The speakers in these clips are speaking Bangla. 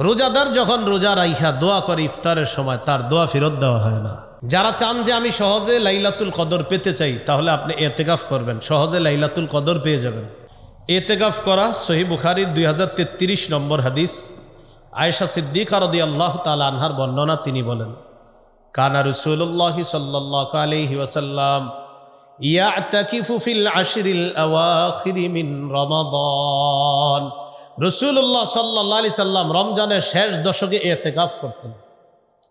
রোজাদার যখন রোজা রাইখা দোয়া করে ইফতারের সময় তার দোয়া ফেরত দেওয়া হয় না। যারা চান যে আমি সহজে লাইলাতুল কদর পেতে চাই, তাহলে আপনি এতেকাফ করবেন, সহজে লাইলাতুল কদর পেয়ে যাবেন। এতেকাফ করা সহিহ বুখারীর 2033 নম্বর হাদিস। আয়েশা সিদ্দিকা রাদিয়াল্লাহু তাআলা আনহার বর্ণনা, তিনি বলেন, কানা রাসূলুল্লাহ সাল্লাল্লাহু আলাইহি ওয়াসাল্লাম ইয়াতাকিফু ফিল আশরিল আওয়াখির মিন রমাদান। রাসূলুল্লাহ সাল্লাল্লাহু আলাইহি সাল্লাম রমজানের শেষ দশকে ইতিকাফ করতেন।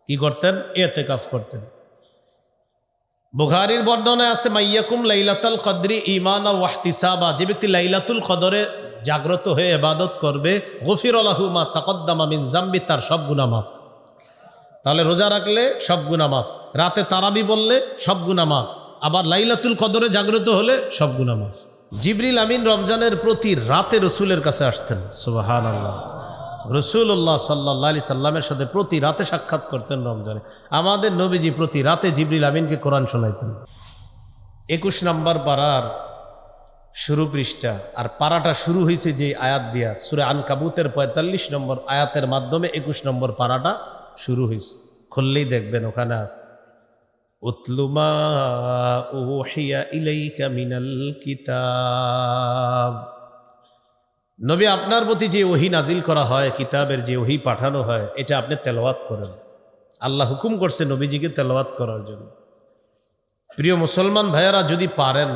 কি করতেন? ইতিকাফ করতেন। বুখারীর বর্ণনায় আছে, মাইয়াকুম লাইলাতুল কদরি ঈমানা ওয়া ইহতিসাবা, যে ব্যক্তি লাইলাতুল কদরে জাগ্রত হয়ে ইবাদত করবে, গফির লাহু মা তাকদ্দামা মিন যামবি, তার সব গুনাহ মাফ। তাহলে রোজা রাখলে সব গুনাহ মাফ, রাতে তারাবি বললে সব গুনাহ মাফ, আবার লাইলাতুল কদরে জাগ্রত হলে সব গুনাহ মাফ। জিবরিল আমিন রমজানের প্রতি রাতে রসুলের কাছে আসতেন। সুবহানাল্লাহ। রসুল্লাহ সাল্লাল্লাহু আলাইহি সাল্লামের সাথে প্রতি রাতে সাক্ষাৎ করতেন রমজানে। আমাদের নবীজি প্রতি রাতে জিবরিল আমিনকে কোরআন শোনাইতেন। 21 নম্বর পারার শুরু পৃষ্ঠা, আর পারাটা শুরু হয়েছে যে আয়াত দিয়া, সূরা আনকাবুতের 45 নম্বর আয়াতের মাধ্যমে 21 নম্বর পারাটা শুরু হয়েছে। খুললেই দেখবেন ওখানে আছে, উতলু মা উহিয়া ইলাইকা মিনাল কিতাব। নবী, আপনার প্রতি যে ওহী নাজিল করা হয়, কিতাবের যে ওহী পাঠানো হয়, এটা আপনি তেলাওয়াত করেন। আল্লাহ হুকুম করছে নবীজিকে তেলাওয়াত করার জন্য। প্রিয় মুসলমান ভাইয়ারা, যদি পারেন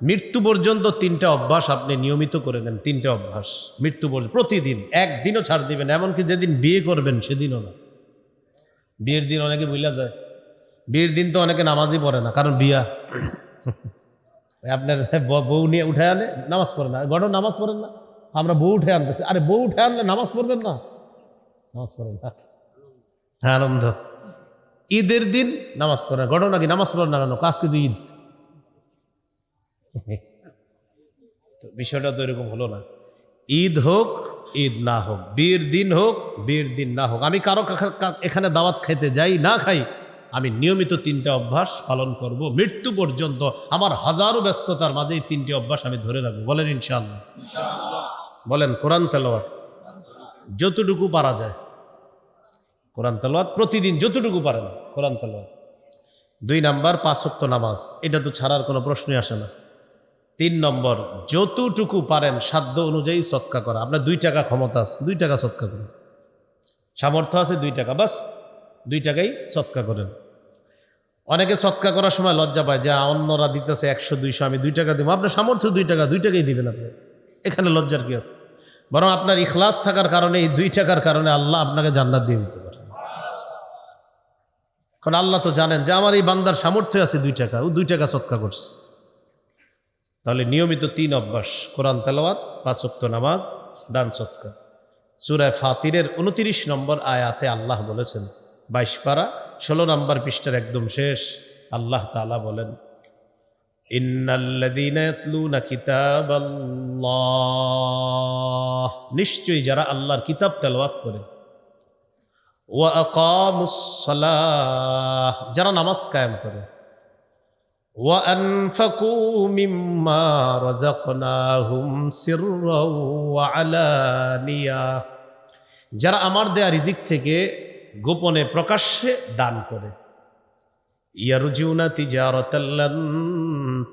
মৃত্যু পর্যন্ত 3টা অভ্যাস আপনি নিয়মিত করে নেন। 3টা অভ্যাস মৃত্যু পর্যন্ত, প্রতিদিন, একদিনও ছাড় দিবেন। এমনকি যেদিন বিয়ে করবেন সেদিনও না। বিয়ের দিন অনেকে ভুলা যায়। বিয়ের দিন তো অনেকে নামাজই পড়ে না, কারণ বিয়া। আপনার বউ নিয়ে উঠে আনে, নামাজ পড়ে না। গড় নামাজ পড়েন না, আমরা বউ উঠে আনতেছি। আরে বউ উঠে আনলে নামাজ পড়বেন না? নামাজ পড়েন না, হ্যাঁ আনন্দ। ঈদের দিন নামাজ পড়ে, গড় নাকি নামাজ পড়েন না কেন? কাজ কিন্তু ঈদ। তো বিষয়টা তো এরকম হলো না। ঈদ হোক, ঈদ না হোক, বিয়ের দিন হোক, বিয়ের দিন না হোক, আমি কারো এখানে দাওয়াত খাইতে যাই না খাই, আমি নিয়মিত 3টা অভ্যাস পালন করব মৃত্যু পর্যন্ত। আমার হাজারো ব্যস্ততার মাঝে এই 3টি অভ্যাস আমি ধরে রাখবো। বলেন ইনশাআল্লাহ। বলেন কোরআন তেলাওয়াত যতটুকু পারা যায়, কোরআন তেলাওয়াত প্রতিদিন যতটুকু পারেন কোরআন তেলাওয়াত। 2 নম্বর 5 ওয়াক্ত নামাজ, এটা তো ছাড়ার কোনো প্রশ্নই আসে না। 3 নম্বর যতটুকু পারেন সাধ্য অনুযায়ী সদকা করা। আপনার 2 টাকা ক্ষমতা আছে, 2 টাকা সদকা করেন। সামর্থ্য আছে 2 টাকা, বাস 2 টাকাই সদকা করেন। অনেকে সদকা করার সময় লজ্জা পায় যে অন্যরা দিতেছে 100 200, আমি 2 টাকা দিব। আপনার সামর্থ্য 2 টাকা, 2 টাকাই দিবেন আপনি। এখানে লজ্জার কি আছে? বরং আপনার ইখলাস থাকার কারণে, এই 2 টাকার কারণে আল্লাহ আপনাকে জান্নাত দিয়ে দিতে পারে। কারণ আল্লাহ তো জানেন যে আমার এই বান্দার সামর্থ্য আছে 2 টাকা, ও 2 টাকা সদকা করছে। তাহলে নিয়মিত 3 অভ্যাস, কোরআন তেলাওয়াত, 5 ওয়াক্ত নামাজ, দান সদকা। সূরা ফাতিরের 29 নম্বর আয়াতে আল্লাহ বলেছেন, 22 পারা 16 নম্বর পৃষ্ঠার একদম শেষ, আল্লাহ তাআলা বলেন, ইন্নাল্লাযীনা ইয়াতলুনা কিতাবাল্লাহ, নিশ্চয়ই যারা আল্লাহর কিতাব তেলাওয়াত করে, ওয়া আকামুস সালাহ, যারা নামাজ কায়েম করে, ওয়া আনফাকু মিম্মা রাযাকনাহুম সিররাও ওয়া আলানিয়া, যারা আমার দেয়া রিজিক থেকে গোপনে প্রকাশ্যে দান করে, ইয়ারজুনা তিজারাতাল লান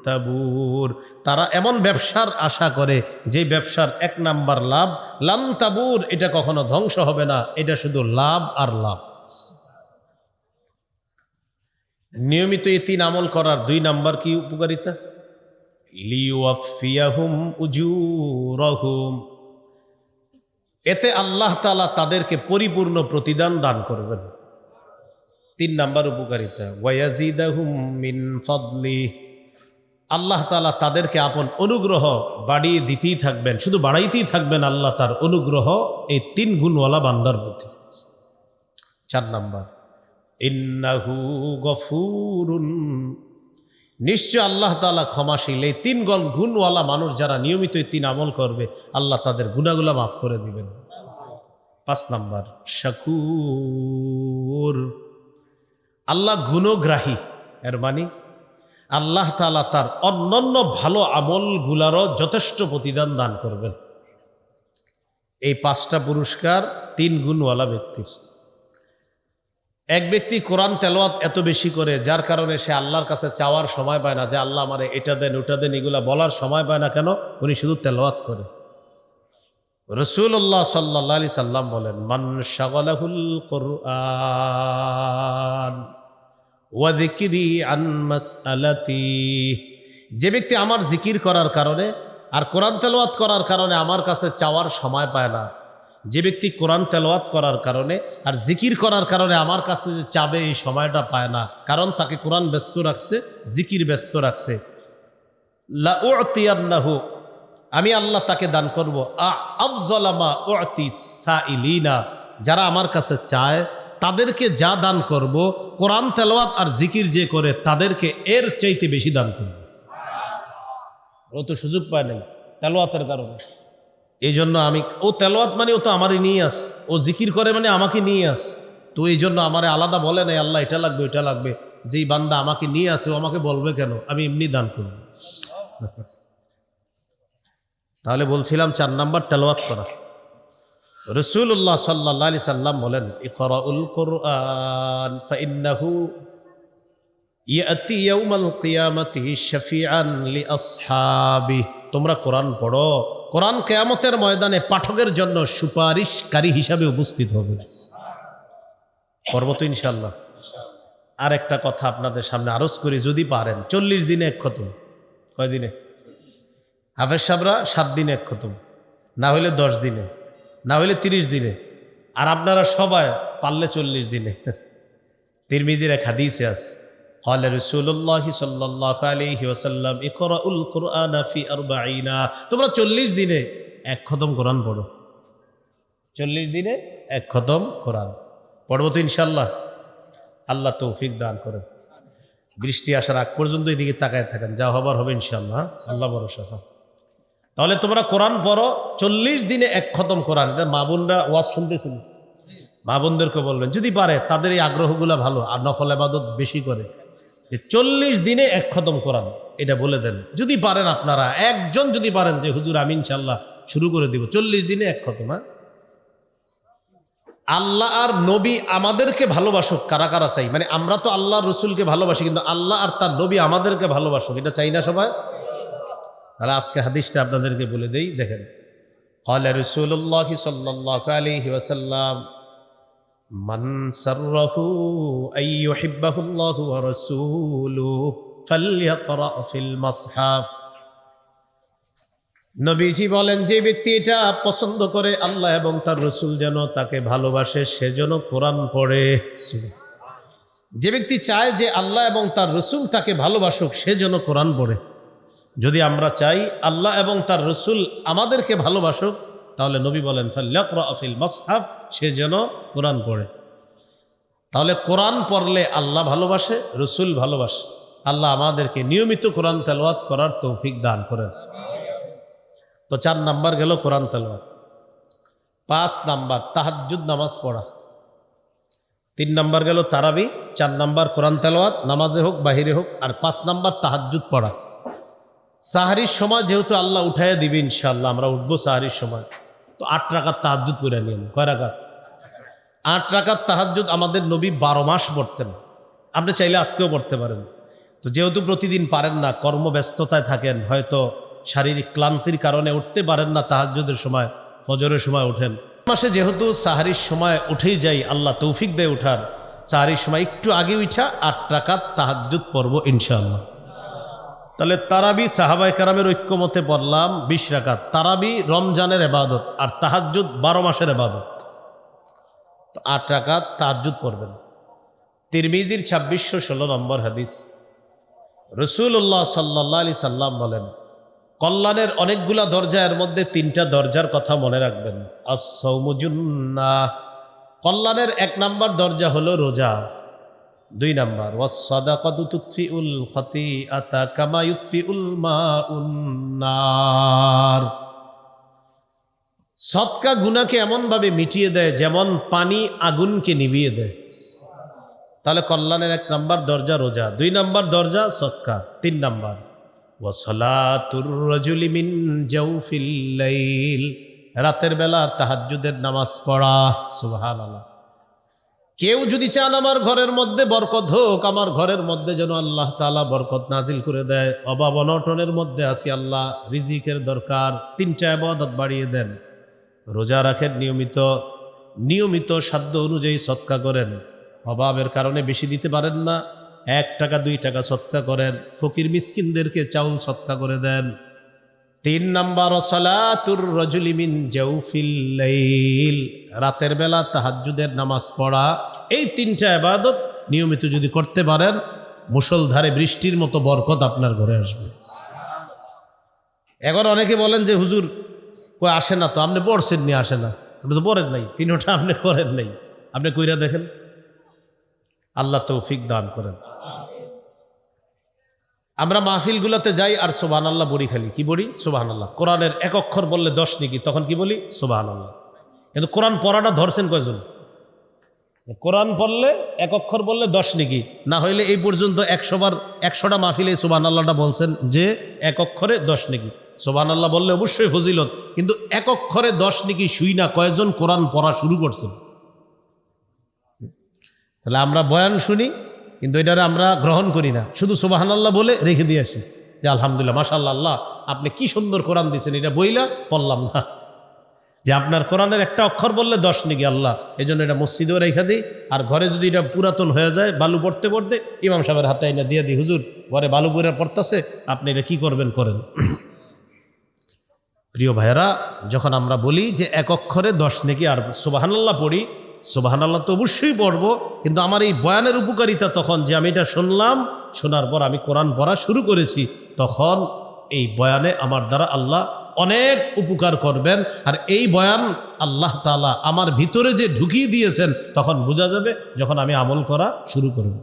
তাবুর, তারা এমন ব্যবসার আশা করে যে ব্যবসার 1 নাম্বার লাভ, লান তাবুর, এটা কখনো ধ্বংস হবে না, এটা শুধু লাভ আর লাভ। নিয়মিত এই 3 আমল করার 2 নাম্বার কি উপকারিতা? লিওয়াফিয়াহুম উজুরাহুম, এতে আল্লাহ তাআলা তাদেরকে পরিপূর্ণ প্রতিদান দান করবেন। 3 নাম্বার উপকারিতা, ওয়ায়াজিদাহুম মিন ফাদলি, আল্লাহ তাআলা তাদেরকে আপন অনুগ্রহ বাড়িয়ে দিতেই থাকবেন, শুধু বাড়াইতেই থাকবেন আল্লাহ তার অনুগ্রহ এই 3 গুণওয়ালা বান্দার প্রতি। 4 নাম্বার, ইন্নাহু গফুরুন, নিশ্চয় আল্লাহ তাআলা ক্ষমাশীল। এই 3 গুণওয়ালা মানুষ যারা নিয়মিত এই 3 আমল করবে, আল্লাহ তাদের গুনাহগুলো মাফ করে দিবেন। 5 নাম্বার, শাকুর, আল্লাহ গুণগ্রাহী, এর মানে আল্লাহ তাআলা তার অন্যান্য ভালো আমলগুলারও যথেষ্ট প্রতিদান দান করবেন। এই 5টা পুরস্কার 3 গুণওয়ালা ব্যক্তির। এক ব্যক্তি কোরআন তেলাওয়াত এত বেশি করে যার কারণে সে আল্লাহর কাছে চাওয়ার সময় পায় না, যে আল্লাহ আমারে এটা দেন ওটা দেন, এগুলা বলার সময় পায় না। কেন? উনি শুধু তেলাওয়াত করে। রাসূলুল্লাহ সাল্লাল্লাহু আলাইহি সাল্লাম বলেন, মান শাগালাহুল কুরআন ওয়া যিকরি আন মাসআলাতি, যে ব্যক্তি আমার জিকির করার কারণে আর কোরআন তেলাওয়াত করার কারণে আমার কাছে চাওয়ার সময় পায় না, যে ব্যক্তি কোরআন তেলাওয়াত করার কারণে আর জিকির করার কারণে আমার কাছে যে চাবে এই সময়টা পায় না, কারণ তাকে কোরআন ব্যস্ত রাখছে, জিকির ব্যস্ত রাখছে, লা উ'তিয়ান্নাহু, আমি আল্লাহ তাকে দান করব আফযলা মা উ'তি সাইলিনা, যারা আমার কাছে চায় তাদেরকে যা দান করব, কোরআন তেলাওয়াত আর জিকির যে করে তাদেরকে এর চাইতে বেশি দান করব। ও তো সুযোগ পায় নাই তেলাওয়াতের কারণে, এই জন্য আমি, ও তেলাওয়াত মানে ও তো আমারই নিয়ে আস, ও জিকির করে মানে আমাকে নিয়ে আস, তো এই জন্য আমারে আলাদা বলে নাই আল্লাহ এটা লাগবে ওইটা লাগবে। যেই বান্দা আমাকে নিয়ে আসে ও আমাকে বলবে কেন, আমি এমনি দান করব। তাহলে বলছিলাম 4 নাম্বার তেলাওয়াত করা। রাসূলুল্লাহ সাল্লাল্লাহু আলাইহি সাল্লাম বলেন, ইকরাউল কুরআন ফাইন্নাহু ইয়াতি ইয়াউমাল কিয়ামাতি শাফিআন লিআসহাবি, তোমরা কোরআন পড়ো, কোরআন কিয়ামতের ময়দানে পাঠকের জন্য সুপারিশকারী হিসাবে উপস্থিত হবে। করব তো ইনশাআল্লাহ। আর একটা কথা আপনাদের সামনে আরজ করি, যদি পারেন 40 দিনে এক খতম। কয় দিনে? হাফেজ সাহেবরা 7 দিনে এক খতম, না হইলে 10 দিনে, না হইলে 30 দিনে, আর আপনারা সবাই পারলে 40 দিনে। তিরমিজির এক হাদিসে আছে, قال رسول الله صلى الله عليه وسلم اقرأوا القرآن في 40, তোমরা 40 দিনে এক খতম কোরআন পড়ো। 40 দিনে এক খতম কোরআন পড়বো তো ইনশাআল্লাহ। আল্লাহ তৌফিক দান করেন। বৃষ্টি আসার আগ পর্যন্ত এদিকে তাকায় থাকেন, যা হবার হবে ইনশাআল্লাহ, আল্লাহ ভরসা। তাহলে তোমরা কোরআন পড়ো, 40 দিনে এক খতম কোরআন। এটা মা বোনরা ওয়াজ শুনতেছেন, মা বোনদেরকে বলবেন যদি পারে, তাদের এই আগ্রহগুলো ভালো আর নফল ইবাদত বেশি করে, 40 দিনে এক খতম কোরআন এটা বলে দেন। যদি পারেন আপনারা, একজন যদি পারেন যে হুজুর আমি ইনশাআল্লাহ শুরু করে দিব, 40 দিনে এক খতম। হ্যাঁ, আল্লাহ আর নবী আমাদেরকে ভালোবাসুক, কারা কারা চাই? মানে আমরা তো আল্লাহ রসুলকে ভালোবাসি, কিন্তু আল্লাহ আর তার নবী আমাদেরকে ভালোবাসুক, এটা চাই না সবাই? তাহলে আজকে হাদিসটা আপনাদেরকে বলে দেই, দেখেন। ক্বালা রাসূলুল্লাহ সাল্লাল্লাহু আলাইহি ওয়াসাল্লাম, মান সাররাহু আইয়ুহিব্বাহুল্লাহু ওয়া রাসূলুহু ফালইকরা ফিল মাসহাফ। নবীজি বলেন, যে ব্যক্তি এটা পছন্দ করে আল্লাহ এবং তার রসুল যেন তাকে ভালোবাসে, সেজন্য কোরআন পড়ে। যে ব্যক্তি চায় যে আল্লাহ এবং তার রসুল তাকে ভালোবাসুক, সেজন্য কোরআন পড়ে। যদি আমরা চাই আল্লাহ এবং তার রসুল আমাদেরকে ভালোবাসুক, তাহলে নবী বলেন ফালইকরা ফিল মাসহাফ, সেজন্য কোরআন পড়ে। তাহলে কোরআন পড়লে আল্লাহ ভালোবাসে, রসুল ভালোবাসে। আল্লাহ আমাদেরকে নিয়মিত কোরআন তেলাওয়াত করার তৌফিক দান করেন। তো 4 নাম্বার গেল কোরআন তেলাওয়াত। 5 নাম্বার তাহাজ্জুদ নামাজ পড়া। 3 নাম্বার গেল তারাবি, 4 নাম্বার কোরআন তেলাওয়াত, নামাজে হোক বাহিরে হোক, আর 5 নাম্বার তাহাজ্জুদ পড়া। সাহরির সময় যেহেতু আল্লাহ উঠাইয়া দিবে ইনশাআল্লাহ, আমরা উঠবো সাহরির সময়, তো 8 রাকাত তাহাজ্জুদ পড়ে নিয়ে। কয় রাকাত? 8 রাকাত তাহাজ্জুদ আমাদের নবী 12 মাস পড়তেন। আপনি চাইলে আজকেও পড়তে পারেন। তো যেহেতু প্রতিদিন পারেন না, কর্মব্যস্ততায় থাকেন, হয়তো শারীরিক ক্লান্তির কারণে উঠতে পারেন না তাহাজ্জুদের সময়, ফজরের সময় ওঠেন। মাসে যেহেতু সাহরির সময় উঠেই যাই, আল্লাহ তৌফিক দেয় উঠার, সাহরির সময় একটু আগে উঠা 8 রাকাত তাহাজ্জুদ পড়ব ইনশাআল্লাহ। তাহলে তারাবি সাহাবায়ে কেরামের ঐক্যমতে পড়লাম 20 রাকাত। তারাবি রমজানের ইবাদত, আর তাহাজ্জুদ 12 মাসের ইবাদত। তো 8 রাকাত তাহাজ্জুদ পড়বেন। তিরমিজির 2616 নম্বর হাদিস, রাসূলুল্লাহ সাল্লাল্লাহু আলাইহি সাল্লাম বলেন, কল্যাণের অনেকগুলা দরজা, এর মধ্যে 3টা দরজার কথা মনে রাখবেন। আস-সাওমু জুন্নাহ, কল্যাণের 1 নাম্বার দরজা হলো রোজা। 2 নাম্বার ওয়াস-সাদাকাতু তুতফিউল খাতিআতা কামা ইউতফিউল মাউন নার, সদকা গুনাহকে এমন ভাবে মিটিয়ে দেয় যেমন পানি আগুনকে নিভিয়ে দেয়। তাহলে কল্যাণের 1 নাম্বার দরজা রোজা, 2 নাম্বার দরজা সদকা, 3 নাম্বার ওয়াসলাতুর রাজুলি মিন জাওফিল লাইল, রাতের বেলা তাহাজ্জুদের নামাজ পড়া। সুবহানাল্লাহ। কেউ যদি চান আমার ঘরের মধ্যে বরকত হোক, আমার ঘরের মধ্যে যেন আল্লাহ তাআলা বরকত নাজিল করে দেয়, অভাব অনটনের মধ্যে আছি, আল্লাহ রিজিকের দরকার, 3টা ইবাদত বাড়িয়ে দেন। রোজা রাখেন নিয়মিত সাধ্য অনুযায়ী সদকা করেন। অভাবের কারণে বেশি দিতে পারেন না, 1 টাকা 2 টাকা সদকা করেন। ফকির মিসকিনদেরকে চাউল সদকা করে দেন। 3 নাম্বার, সালাতুর রাজুলি মিন জাওফিল লাইল, রাতের বেলা তাহাজ্জুদের নামাজ পড়া। এই 3টা ইবাদত নিয়মিত যদি করতে পারেন, মুষলধারে বৃষ্টির মতো বরকত আপনার ঘরে আসবে। এখন অনেকে বলেন যে হুজুর কই আসে না, তো আপনি পড়ছেন নি, আসে না, আপনি তো পড়েন নাই, 3টা আপনি করেন নাই, আপনি কইরা দেখেন। আল্লাহ তৌফিক দান করেন। আমরা মাহফিলগুলোতে যাই আর সুবহানাল্লাহ বলি, খালি কি বলি? সুবহানাল্লাহ। কোরআনের 1 অক্ষর বললে 10 নেকি, তখন কি বলি? সুবহানাল্লাহ। কিন্তু কোরআন পড়াটা ধরছেন কয়জন? কোরআন পড়লে 1 অক্ষর বললে 10 নেকি, না হইলে এই পর্যন্ত 100টা মাহফিলে সুবহানাল্লাহটা বলছেন যে 1 অক্ষরে 10 নেকি। সুবহানাল্লাহ বললে অবশ্যই ফজিলত, কিন্তু 1 অক্ষরে 10 নেকি শুই না কয়জন কোরআন পড়া শুরু করছেন? তাহলে আমরা বয়ান শুনি, কিন্তু এটারে আমরা গ্রহণ করি না, শুধু সুবহানাল্লাহ বলে রেখে দিয়ে আসি যে আলহামদুলিল্লাহ, মাশাআল্লাহ, আল্লাহ আপনি কি সুন্দর কোরআন দিয়েছেন, এটা বইলা পড়লাম না। যে আপনার কোরআনের 1টা অক্ষর বললে 10 নাকি আল্লাহ, এই জন্য এটা মসজিদেও রেখে দিই। আর ঘরে যদি এটা পুরাতন হয়ে যায়, বালু পড়তে পড়তে ইমাম সাহেবের হাতে এনে দিয়ে দিই, হুজুর ঘরে বালু পড়ে পড়তেছে, আপনি এটা কি করবেন করেন। প্রিয় ভাইয়েরা, যখন আমরা বলি যে 1 অক্ষরে 10 নাকি আর সুবহানাল্লাহ পড়ি, সুবহানাল্লাহ তো অবশ্যই পড়বো, কিন্তু আমার এই বয়ানের উপকারিতা তখন যে আমি এটা শুনলাম, শোনার পর আমি কোরআন পড়া শুরু করেছি, তখন এই বয়ানে আমার দ্বারা আল্লাহ অনেক উপকার করবেন। আর এই বয়ান আল্লাহ তাআলা আমার ভিতরে যে ঢুকিয়ে দিয়েছেন, তখন বোঝা যাবে যখন আমি আমল করা শুরু করব।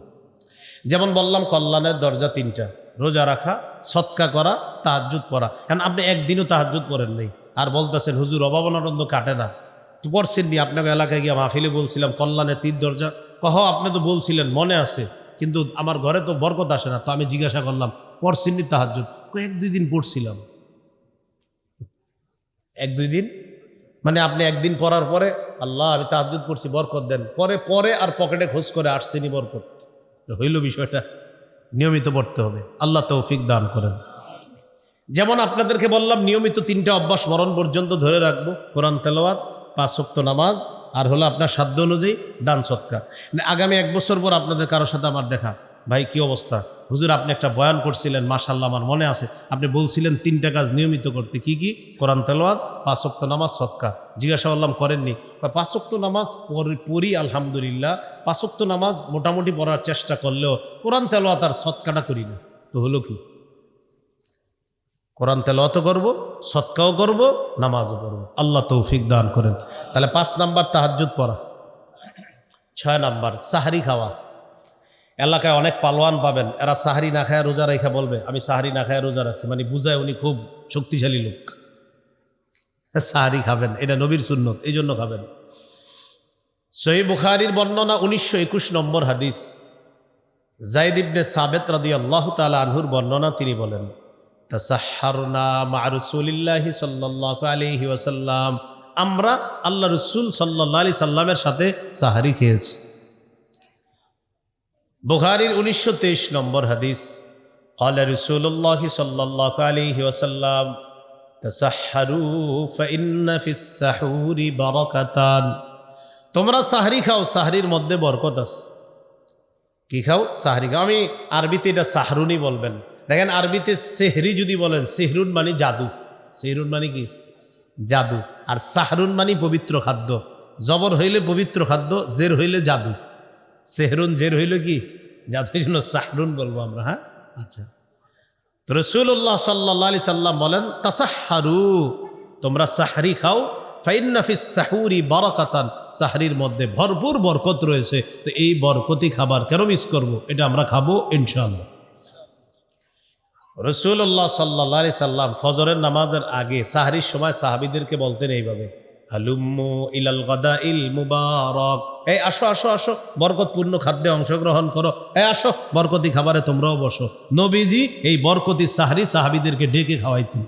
যেমন বললাম, কল্যাণের দরজা 3টা: রোজা রাখা, সদকা করা, তাহাজ্জুদ পড়া। কারণ আপনি একদিনও তাহাজ্জুদ পড়েন নাই, আর বলতেছেন হুজুর অভাব অনটন কাটে না, তো পড়ছেন নি? আপনাকে এলাকায় গিয়ে মাহফিলে বলছিলাম কল্যাণের 3 দরজা, আপনি তো বলছিলেন, মনে আছে, কিন্তু আমার ঘরে তো বরকত আসে না। তো আমি জিজ্ঞাসা করলাম, পড়ছেন নি তাহাজ্জুদ? 1-2 দিন পড়ছিলাম। 1-2 দিন মানে আপনি একদিন পড়ার পরে আল্লাহ আমি তাহাজ্জুদ পড়ছি, বরকত দেন, পরে আর পকেটে খোঁজ করে আসছেনি বরকত, হইল বিষয়টা। নিয়মিত পড়তে হবে, আল্লাহ তৌফিক দান করেন। যেমন আপনাদেরকে বললাম, নিয়মিত 3টা অভ্যাস মরণ পর্যন্ত ধরে রাখবো: কোরআন তেলাওয়াত, 5 ওয়াক্ত নামাজ, আর হলো আপনার সাধ্য অনুযায়ী দান সদকা। আগামী 1 বছর পর আপনাদের কারোর সাথে আমার দেখা, ভাই কি অবস্থা, হুজুর আপনি একটা বয়ান করছিলেন, মাশাআল্লাহ আমার মনে আছে, আপনি বলছিলেন 3টা কাজ নিয়মিত করতে, কি কি? কোরআন তেলাওয়াত, 5 ওয়াক্ত নামাজ, সদকা। জিজ্ঞাসা করলাম করেননি? 5 ওয়াক্ত নামাজ পড়ি আলহামদুলিল্লাহ, 5 ওয়াক্ত নামাজ মোটামুটি পড়ার চেষ্টা করলেও কোরআন তেলাওয়াত আর সদকাটা করি না। তো হলো কি? কোরআন তেলাওয়াতও করব, সদকাও করব, নামাজও করব। আল্লাহ তৌফিক দান করেন। তাহলে 5 নাম্বার তাহাজ্জুদ পড়া। 6 নাম্বার সাহরি খাওয়া। এলাকায় অনেক পালোয়ান পাবেন, এরা সাহরি না খায় রোজা রেখা বলবে আমি সাহরি না খায় রোজা রাখছি, মানে বুঝায় উনি খুব শক্তিশালী লোক। সাহরি খাবেন, এটা নবীর সুন্নত, এই জন্য খাবেন। সহিহ বুখারীর বর্ণনা 1921 নম্বর হাদিস, যায়েদ ইবনে সাবিত রাদিয়াল্লাহু তাআলা আনহুর বর্ণনা, তিনি বলেন, তাসাহহারনা মা রাসূলিল্লাহি সাল্লাল্লাহু আলাইহি ওয়াসাল্লাম, আমরা আল্লাহ রাসূল সাল্লাল্লাহু আলাইহি সাল্লামের সাথে সাহরি খেয়েছি। বুখারীর 1923 নম্বর হাদিস, ক্বালা রাসূলুল্লাহি সাল্লাল্লাহু আলাইহি ওয়াসাল্লাম, তাসাহহারু ফাইন্না ফিস সাহুরি বারাকাতান, তোমরা সাহরি খাও, সাহরির মধ্যে বরকত আছে। কি খাও? সাহরি খাও। আমি আরবিতে এটা সাহরুনি বলবেন। দেখেন আরবিতে সেহরি যদি বলেন, সেহরুন মানে জাদু, সেহরুন মানে কি? জাদু। আর সাহরুন মানে পবিত্র খাদ্য। জবর হইলে পবিত্র খাদ্য, জের হইলে জাদু। সেহরুন জের হইল কি? জাদু, এই জন্য সাহরুন বলবো আমরা। হ্যাঁ, আচ্ছা। তো রাসূলুল্লাহ সাল্লাল্লাহু আলাইহি সাল্লাম বলেন, তাসাহহারু, তোমরা সাহরি খাও, ফাইন্না ফিস সাহুরি বারাকাতান, সাহরির মধ্যে ভরপুর বরকত রয়েছে। তো এই বরকতি খাবার কেন মিস করব? এটা আমরা খাবো ইনশাআল্লাহ। রাসূলুল্লাহ সাল্লাল্লাহু আলাইহি সাল্লাম ফজরের নামাজের আগে সাহরির সময় সাহাবীদেরকে বলতেন এইভাবে, হালুম্মু ইলাল গাদাইল মুবারক, এই আসো আসো আসো, বরকতপূর্ণ খাদ্যে অংশগ্রহণ করো, এই আসো বরকতি খাবারে তোমরাও বসো। নবীজি এই বরকতি সাহরি সাহাবীদেরকে ডেকে খাওয়াইতেন।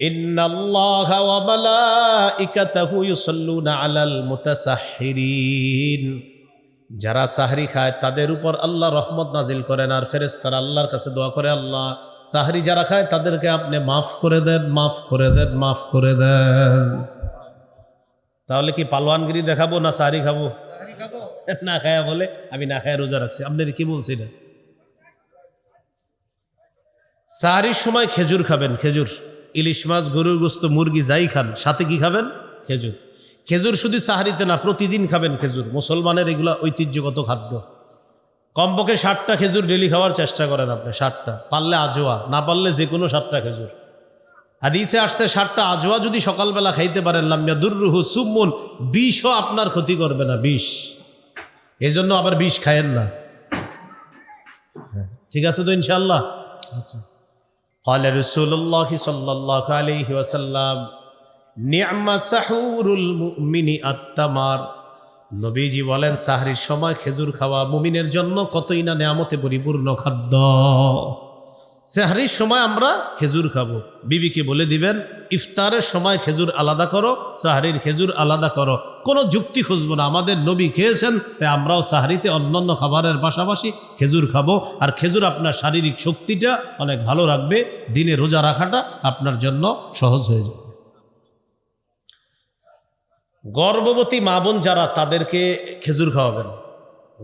ইন্নাল্লাহা ওয়া মালাইকাতাহু ইউসাল্লুনা আলাল মুতাসাহহিরিন, যারা সাহরি খায় তাদের উপর আল্লাহ রহমত নাজিল করেন, আর ফেরেশতারা আল্লাহর কাছে দোয়া করে, আল্লাহ সাহরি যারা খায় তাদেরকে আপনি মাফ করে দেন, মাফ করে দেন, মাফ করে দেন। তাহলে কি পালোয়ানগিরি দেখাবো না সাহরি খাবো? না খায়া বলে আমি না খায়া রোজা রাখছি, আপনার কি বলছি না? সাহরির সময় খেজুর খাবেন, খেজুর, ইলিশ মাছ, গরুর গোস্ত, মুরগি যাই খান, সাথে কি খাবেন? খেজুর। খেজুর শুধু সাহারিতে না, প্রতিদিন খাবেন খেজুর। মুসলমানের এগুলা ঐতিহ্যগত খাদ্য। কমপক্ষে 60টা খেজুর ডেলি খাওয়ার চেষ্টা করেন আপনি, 60টা, পারলে আজোয়া, না পারলে যে কোনো 7টা খেজুর। হাদিসে আসছে 7টা আজোয়া যদি সকালবেলা খাইতে পারেন, লামিয়া দুররুহু সুম্মুন, বিষও আপনার ক্ষতি করবে না, বিষ। এই জন্য আবার বিষ খায়েন না। ঠিক আছে তো ইনশাআল্লাহ? আচ্ছা। قال رسول الله صلى الله عليه وسلم نعم سحور المؤمن التمر, নবীজি বলেন সাহরির সময় খেজুর খাওয়া মুমিনের জন্য কতই না নেয়ামতে পরিপূর্ণ খাদ্য। সাহরির সময় আমরা খেজুর খাবো, বিবিকে বলে দিবেন ইফতারের সময় খেজুর আলাদা করো, সাহরির খেজুর আলাদা করো, কোনো যুক্তি খুঁজবো না। আমাদের নবী খেয়েছেন, তাই আমরাও সাহরিতে অন্যান্য খাবারের পাশাপাশি খেজুর খাবো। আর খেজুর আপনার শারীরিক শক্তিটা অনেক ভালো রাখবে, দিনে রোজা রাখাটা আপনার জন্য সহজ হয়ে যাবে। গর্ভবতী মা বোন যারা, তাদেরকে খেজুর খাওয়াবেন।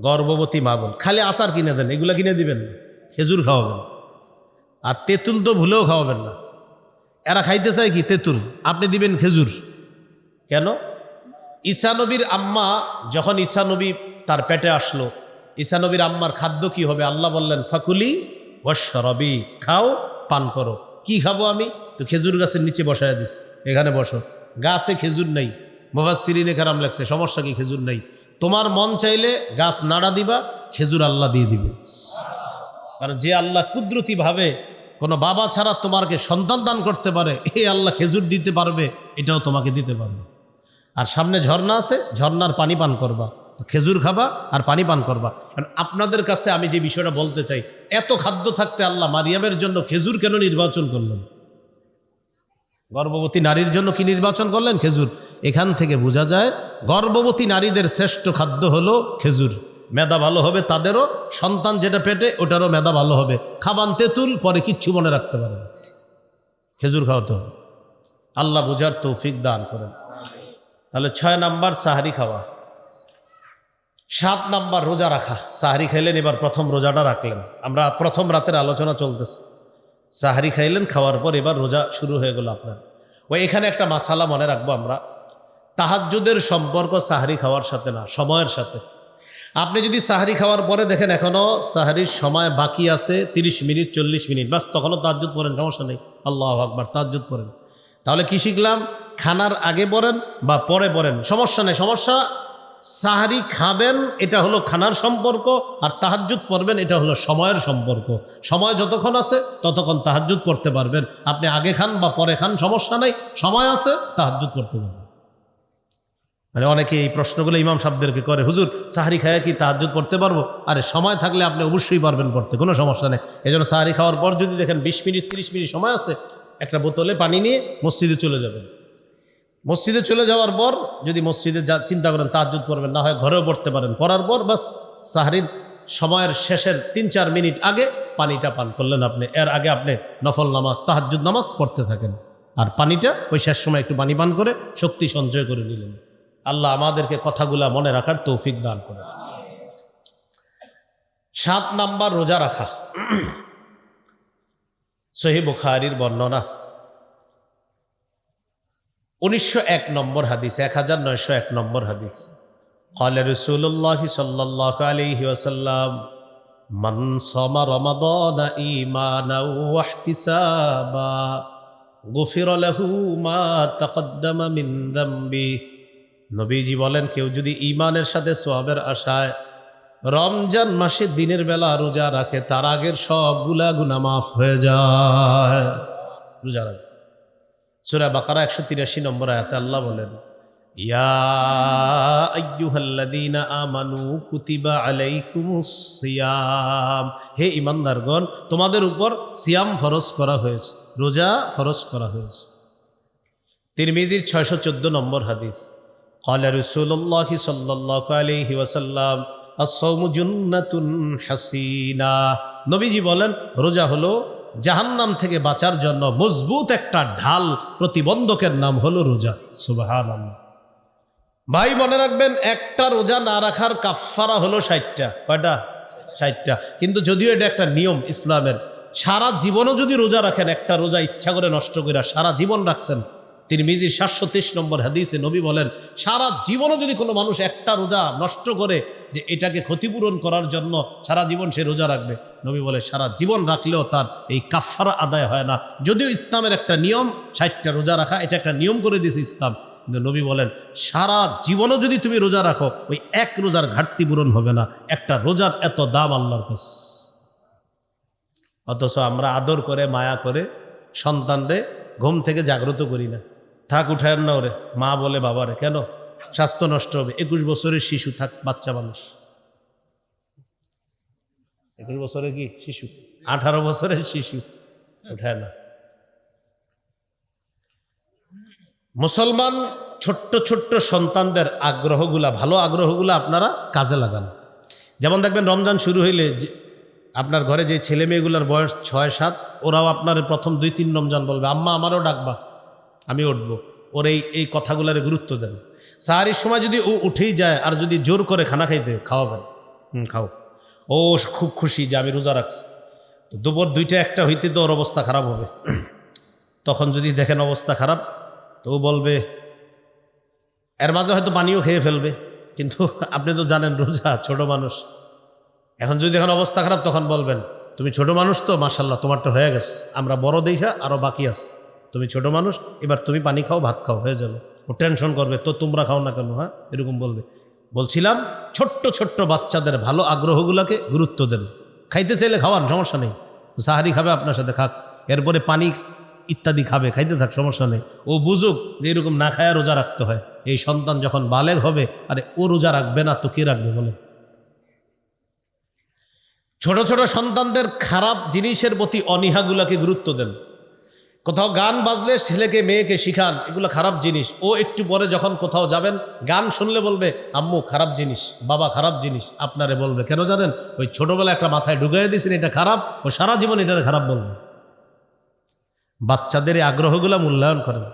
গর্ভবতী মা বোন খালি আচার কিনে দেন, এগুলা কিনে দিবেন, খেজুর খাওয়াবেন। আর তেঁতুল তো ভুলেও খাওয়াবেন না। এরা খাইতে চায় কি? তেঁতুল, আপনি দিবেন খেজুর। কেন? ঈসা নবীর আম্মা, যখন ঈসা নবী তার পেটে আসলো, ঈসা নবীর আম্মার খাদ্য কি হবে? আল্লাহ বললেন ফাকুলি ওয়াশরাবি, খাও, পান করো। কি খাবো আমি? তো খেজুর গাছের নিচে বসায় দিস, এখানে বসো। গাছে খেজুর নেই, মুফাসসিরিনে কেরাম লেখছে, সমস্যা কি? খেজুর নেই। তোমার মন চাইলে গাছ নাড়া দিবা, খেজুর আল্লাহ দিয়ে দিবে। কারণ যে আল্লাহ কুদরতি ভাবে কোনো বাবা ছাড়া তোমাকে সন্তান দান করতে পারে, এই আল্লাহ খেজুর দিতে পারবে, এটাও তোমাকে দিতে পারবে। আর সামনে ঝর্ণা আছে, ঝর্ণার পানি পান করবা, খেজুর খাবা আর পানি পান করবা। কারণ আপনাদের কাছে আমি যে বিষয়টা বলতে চাই, এত খাদ্য থাকতে আল্লাহ মারিয়ামের জন্য খেজুর কেন নির্বাচন করলেন? গর্ভবতী নারীর জন্য কি নির্বাচন করলেন? খেজুর। এখান থেকে বোঝা যায় গর্ভবতী নারীদের শ্রেষ্ঠ খাদ্য হলো খেজুর। মেধা ভালো হবে তাদেরও, সন্তান যেটা পেটে ওটারও মেধা ভালো হবে। খাবান তেঁতুল, পরে কিচ্ছু মনে রাখতে পারবে। খেজুর খাওয়াতে হবে। আল্লাহ বুঝার তৌফিক দান করেন। তাহলে 6 নাম্বার সাহারি খাওয়া। 7 নাম্বার রোজা রাখা। সাহারি খাইলেন, এবার প্রথম রোজাটা রাখলেন। আমরা প্রথম রাতের আলোচনা চলতেছে। সাহারি খাইলেন, খাওয়ার পর এবার রোজা শুরু হয়ে গেল আপনার। ওই এখানে একটা মাসালা মনে রাখবো আমরা, তাহাজ্জুদের সম্পর্ক সাহারি খাওয়ার সাথে না, সময়ের সাথে। আপনি যদি সাহারি খাওয়ার পরে দেখেন এখনো সাহারির সময় বাকি আছে 30 মিনিট 40 মিনিট, বাস তখনও তাহাজ্জুদ পড়েন, সমস্যা নেই, আল্লাহু আকবার, তাহাজ্জুদ পড়েন। তাহলে কি শিখলাম? খানার আগে পড়েন বা পরে পড়েন, সমস্যা নেই। সমস্যা সাহারি খাবেন, এটা হলো খানার সম্পর্ক, আর তাহাজ্জুদ পড়বেন, এটা হলো সময়ের সম্পর্ক। সময় যতক্ষণ আছে ততক্ষণ তাহাজ্জুদ পড়তে পারবেন। আপনি আগে খান বা পরে খান, সমস্যা নাই, সময় আছে, তাহাজ্জুদ পড়তে পারবেন। মানে অনেকে এই প্রশ্নগুলো ইমাম সাহেবদেরকে করে, হুজুর সাহারি খায়া কি তাহাজ্জুদ পড়তে পারবো? আরে সময় থাকলে আপনি অবশ্যই পারবেন পড়তে, কোনো সমস্যা নেই। এই জন্য সাহারি খাওয়ার পর যদি দেখেন 20 মিনিট 30 মিনিট সময় আছে, একটা বোতলে পানি নিয়ে মসজিদে চলে যাবেন। মসজিদে চলে যাওয়ার পর যদি মসজিদে চিন্তা করেন তাহাজ্জুদ পড়বেন, না হয় ঘরেও পড়তে পারেন। পড়ার পর বাস সাহারির সময়ের শেষের 3-4 মিনিট আগে পানিটা পান করলেন আপনি। এর আগে আপনি নফল নামাজ, তাহাজ্জুদ নামাজ পড়তে থাকেন, আর পানিটা ওই শেষ সময় একটু পানি পান করে শক্তি সঞ্চয় করে নিলেন। আল্লাহ আমাদেরকে কথাগুলা মনে রাখার তৌফিক দান করে। 7 নাম্বার রোজা রাখা। সহিহ বুখারীর বর্ণনা 1901 নম্বর হাদিস, 1901 নম্বর হাদিস। قال رسول الله صلى الله عليه وسلم من صام رمضان إيمانا واحتسابا غفر له ما تقدم من ذنبه। নবীজি বলেন, কেউ যদি ঈমানের সাথে সওয়াবের আশায় রমজান মাসে দিনের বেলা রোজা রাখে, তার আগের সবগুলা গুনাহ মাফ হয়ে যায়। রোজা রাখে। সূরা বাকারা 183 নম্বর আয়াতে আল্লাহ বলেন, ইয়া আইয়ুহাল্লাযীনা আমানু কুতিবা আলাইকুমুস সিয়াম, হে ঈমানদারগণ, তোমাদের উপর সিয়াম ফরজ করা হয়েছে, রোজা ফরজ করা হয়েছে। তিরমিজির 614 নম্বর হাদিস, قال رسول الله صلى الله عليه وسلم الصوم جنة حصينة। নবীজি বলেন রোজা হলো জাহান্নাম থেকে বাঁচার জন্য মজবুত একটা ঢাল, প্রতিবন্ধকের নাম হলো রোজা। সুবহানাল্লাহ। ভাই মনে রাখবেন, একটা রোজা না রাখার কাফফারা হলো 60টা। কয়টা? 60টা। কিন্তু যদিও এটা একটা নিয়ম ইসলামের, সারা জীবনও যদি রোজা রাখেন, একটা রোজা ইচ্ছা করে নষ্ট করে সারা জীবন রাখছেন, তিরমিজির 723 নম্বর হাদিসে নবী বলেন সারা জীবনও যদি কোনো মানুষ একটা রোজা নষ্ট করে যে এটাকে ক্ষতিপূরণ করার জন্য সারা জীবন সে রোজা রাখবে, নবী বলে সারা জীবন রাখলেও তার এই কাফফারা আদায় হয় না। যদিও ইসলামের একটা নিয়ম 60টা রোজা রাখা, এটা একটা নিয়ম করে দিয়েছে ইসলাম, কিন্তু নবী বলেন সারা জীবনও যদি তুমি রোজা রাখো ওই এক রোজার ঘাটতি পূরণ হবে না। একটা রোজার এত দাম আল্লাহর কাছে। অথচ আমরা আদর করে মায়া করে সন্তানরে ঘুম থেকে জাগ্রত করি না। থাক উঠায় না ওরে, মা বলে বাবারে, কেন? স্বাস্থ্য নষ্ট হবে। 21 বছরের শিশু, থাক বাচ্চা মানুষ, 21 বছরের কি শিশু, 18 বছরের শিশু, উঠায় না। মুসলমান ছোট্ট ছোট্ট সন্তানদের আগ্রহগুলা, ভালো আগ্রহগুলা আপনারা কাজে লাগান। যেমন দেখবেন রমজান শুরু হইলে আপনার ঘরে যে ছেলে মেয়েগুলোর বয়স 6-7, ওরাও আপনার প্রথম 2-3 রমজান বলবে আম্মা আমারও ডাকবা, আমি উঠবো। ওর এই কথাগুলোর গুরুত্ব দেন। সাহারির সময় যদি ও উঠেই যায় আর যদি জোর করে খানা খাইতে খাওয়াবেন, খাও, ও খুব খুশি যে আমি রোজা রাখছি। দুপুর 2টা-1টা হইতে তো ওর অবস্থা খারাপ হবে। তখন যদি দেখেন অবস্থা খারাপ, তো ও বলবে, এর মাঝে হয়তো পানিও খেয়ে ফেলবে, কিন্তু আপনি তো জানেন রোজা, ছোট মানুষ। এখন যদি এখন অবস্থা খারাপ, তখন বলবেন তুমি ছোট মানুষ তো, মাশাল্লাহ তোমারটা হয়ে গেছে, আমরা বড় দেখা আরও বাকি আছে, তুমি ছোট মানুষ, এবার তুমি পানি খাও, ভাত খাও, হয়ে যাবে। ও টেনশন করবে, তো তোমরা খাও না কেন? হ্যাঁ, এরকম বলবে। বলছিলাম ছোট্ট ছোট্ট বাচ্চাদের ভালো আগ্রহগুলোকে গুরুত্ব দেন। খাইতে চাইলে খাওয়ান, সমস্যা নেই। সাহারি খাবে আপনার সাথে, খাক। এরপরে পানি ইত্যাদি খাবে, খাইতে থাক, সমস্যা নেই। ও বুঝুক যে এরকম না খায়া রোজা রাখতে হয়। এই সন্তান যখন বালেগ হবে, আরে ও রোজা রাখবে না তো কে রাখবে বলে? ছোট ছোট সন্তানদের খারাপ জিনিসের প্রতি অনীহাগুলাকে গুরুত্ব দেন। কোথাও গান বাজলে ছেলেকে মেয়েকে শিখান এগুলো খারাপ জিনিস। ও একটু পরে যখন কোথাও যাবেন, গান শুনলে বলবে আম্মু খারাপ জিনিস, বাবা খারাপ জিনিস। আপনারে বলবে কেন জানেন? ওই ছোটবেলা একটা মাথায় ঢুকাই দিয়েছেন এটা খারাপ, ও সারা জীবন এটার খারাপ বলবে। বাচ্চাদের এই আগ্রহগুলো মূল্যায়ন করেন।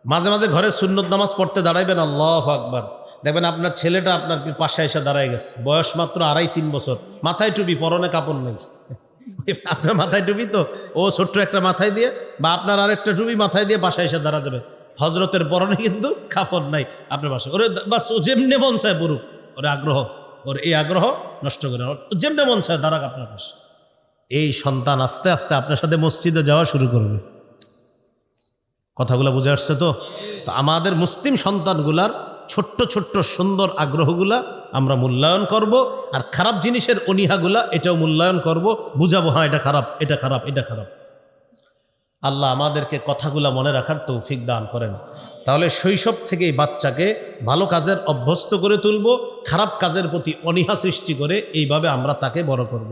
মাঝে মাঝে ঘরে সুন্নত নামাজ পড়তে দাঁড়াইবেন, আল্লাহু আকবার, দেখবেন আপনার ছেলেটা আপনার পাশে এসে দাঁড়ায় গেছে, বয়স মাত্র 2.5-3 বছর, মাথায় টুপি, পরনে কাপড় নেই। আপনার মাথায় টুপি তো ও ছোট্ট একটা মাথায় দিয়ে, বা আপনার আরেকটা টুপি মাথায় দিয়ে বাসায় এসে দাঁড়া যাবে। হজরতের পরনে কিন্তু কাপড় নাই আপনার বাসায়। ওরে বাস ও যেমনে মন চায় পড়ুক, ওর আগ্রহ, ওর এই আগ্রহ নষ্ট করে, যেমনে মন চায় দাঁড়াক আপনার পাশে। এই সন্তান আস্তে আস্তে আপনার সাথে মসজিদে যাওয়া শুরু করবে। কথাগুলো বুঝে আসছে তো? তো আমাদের মুসলিম সন্তানগুলার ছোট্ট ছোট্ট সুন্দর আগ্রহগুলা আমরা মূল্যায়ন করব, আর খারাপ জিনিসের অনীহাগুলা এটাও মূল্যায়ন করব, বুঝাবো হ্যাঁ এটা খারাপ, এটা খারাপ, এটা খারাপ। আল্লাহ আমাদেরকে কথাগুলা মনে রাখার তৌফিক দান করেন। তাহলে শৈশব থেকেই বাচ্চাকে ভালো কাজের অভ্যস্ত করে তুলব, খারাপ কাজের প্রতি অনীহা সৃষ্টি করে এইভাবে আমরা তাকে বড় করব।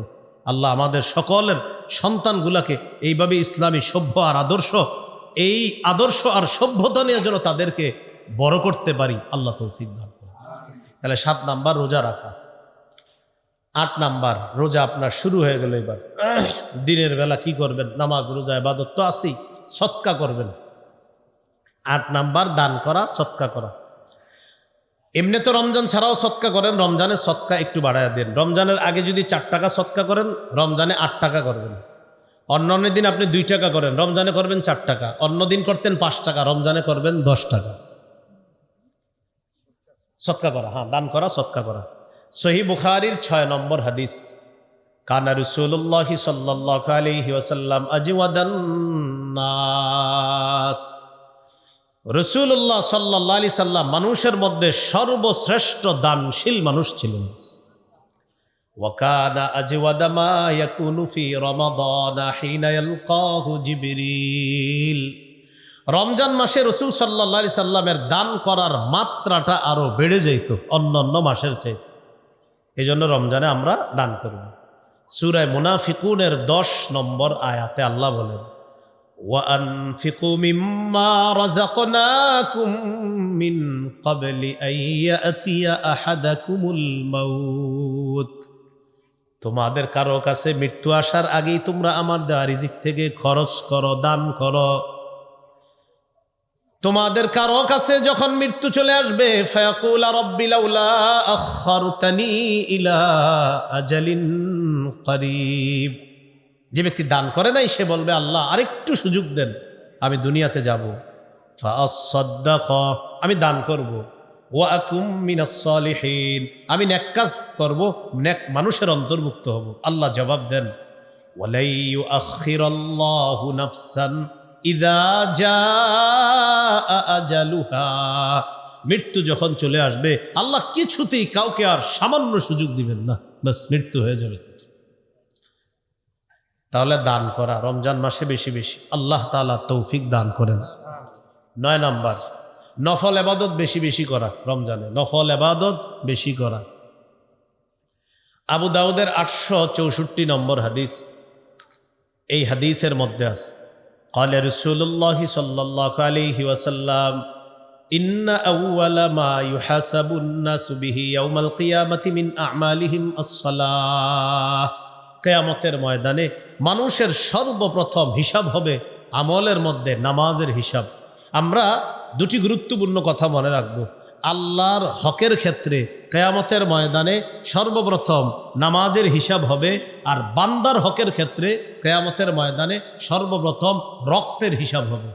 আল্লাহ আমাদের সকলের সন্তানগুলাকে এইভাবে ইসলামী সভ্য আর আদর্শ, এই আদর্শ আর সভ্যতা নিয়ে যেন তাদেরকে বড় করতে পারি, আল্লাহ তৌফিক দান করেন। তাহলে 7 নাম্বার রোজা রাখা। 8 নাম্বার রোজা আপনার শুরু হয়ে গেল। এবার দিনের বেলা কি করবেন? নামাজ রোজা ইবাদত তো আছেই, সদকা করবেন। 8 নাম্বার দান করা, সদকা করা। এমনি তো রমজান ছাড়াও সদকা করেন, রমজানের সদকা একটু বাড়ায় দেন। রমজানের আগে যদি 4 টাকা সদকা করেন, রমজানে 8 টাকা করবেন। অন্য দিন আপনি 2 টাকা করেন, রমজানে করবেন 4 টাকা। অন্য দিন করতেন 5 টাকা, রমজানে করবেন 10 টাকা। সদকা করা, হ্যাঁ, দান করা, সদকা করা। সহিহ বুখারীর 6 নম্বর হাদিস, কানা রাসূলুল্লাহ সাল্লাল্লাহু আলাইহি ওয়াসাল্লাম আজওয়াদান নাস। রাসূলুল্লাহ সাল্লাল্লাহু আলাইহি সাল্লাম মানুষের মধ্যে সর্বশ্রেষ্ঠ দানশীল মানুষ ছিলেন। ওয়া কানা আজওয়াদা মা ইয়াকুনু ফি রমাদান হিনা ইয়ালকাহু জিবরিল। রমজান মাসে রাসূল সাল্লাল্লাহু আলাইহি সাল্লামের দান করার মাত্রাটা আরো বেড়ে যেত অন্যান্য মাসের চাইতে। এই জন্য রমজানে আমরা দান করব। সূরা মুনাফিকুনের 10 নম্বর আয়াতে আল্লাহ বলেন, وأنفقوا مما رزقناكم من قبل أن يأتي أحدكم الموت তোমাদের কারো কাছে মৃত্যু আসার আগেই তোমরা আমার দেওয়া রিজিক থেকে খরচ করো, দান করো। তোমাদের কারো কাছে যখন মৃত্যু চলে আসবে, ফায়াকুলা রাব্বি লাউলা আখারতানি ইলা আজালিন করিব, যে ব্যক্তি দান করে নাই সে বলবে আল্লাহ আরেকটু সুযোগ দেন, আমি দুনিয়াতে যাব, ফাআসাদ্দাক, আমি দান করব, ওয়া আকুম মিনাস সালিহিন, আমি নেক কাজ করব, নেক মানুষের অন্তর্ভুক্ত হব। আল্লাহ জবাব দেন, ওয়ালাই ইউআখিরাল্লাহু নাফসান ইযা জাআ আজালুহা, মৃত্যু যখন চলে আসবে আল্লাহ কিছুতেই কাউকে আর সামান্য সুযোগ দিবেন না, বাস মৃত্যু হয়ে যাবে। তাহলে দান করা রমজান মাসে বেশি বেশি, আল্লাহ তাআলা তৌফিক দান করেন। 9 নাম্বার, নফল ইবাদত বেশি বেশি করা, রমজানে নফল ইবাদত বেশি করা। আবু দাউদের 864 নম্বর হাদিস, এই হাদিসের মধ্যে আছে ক্বালা রাসূলুল্লাহ সাল্লাল্লাহু আলাইহি ওয়াসাল্লাম ইন্না আউওয়ালা মা ইউহাসাবুন নাসু বিহি ইয়াউমাল কিয়ামাতি মিন আমালিহিম আস-সালাহ, কিয়ামতের ময়দানে মানুষের সর্বপ্রথম হিসাব হবে আমলের মধ্যে নামাজের হিসাব। আমরা দুটি গুরুত্বপূর্ণ কথা মনে রাখব। আল্লাহর হকের ক্ষেত্রে কিয়ামতের ময়দানে সর্বপ্রথম নামাজের হিসাব হবে, আর বান্দার হকের ক্ষেত্রে কিয়ামতের ময়দানে সর্বপ্রথম রক্তের হিসাব হবে।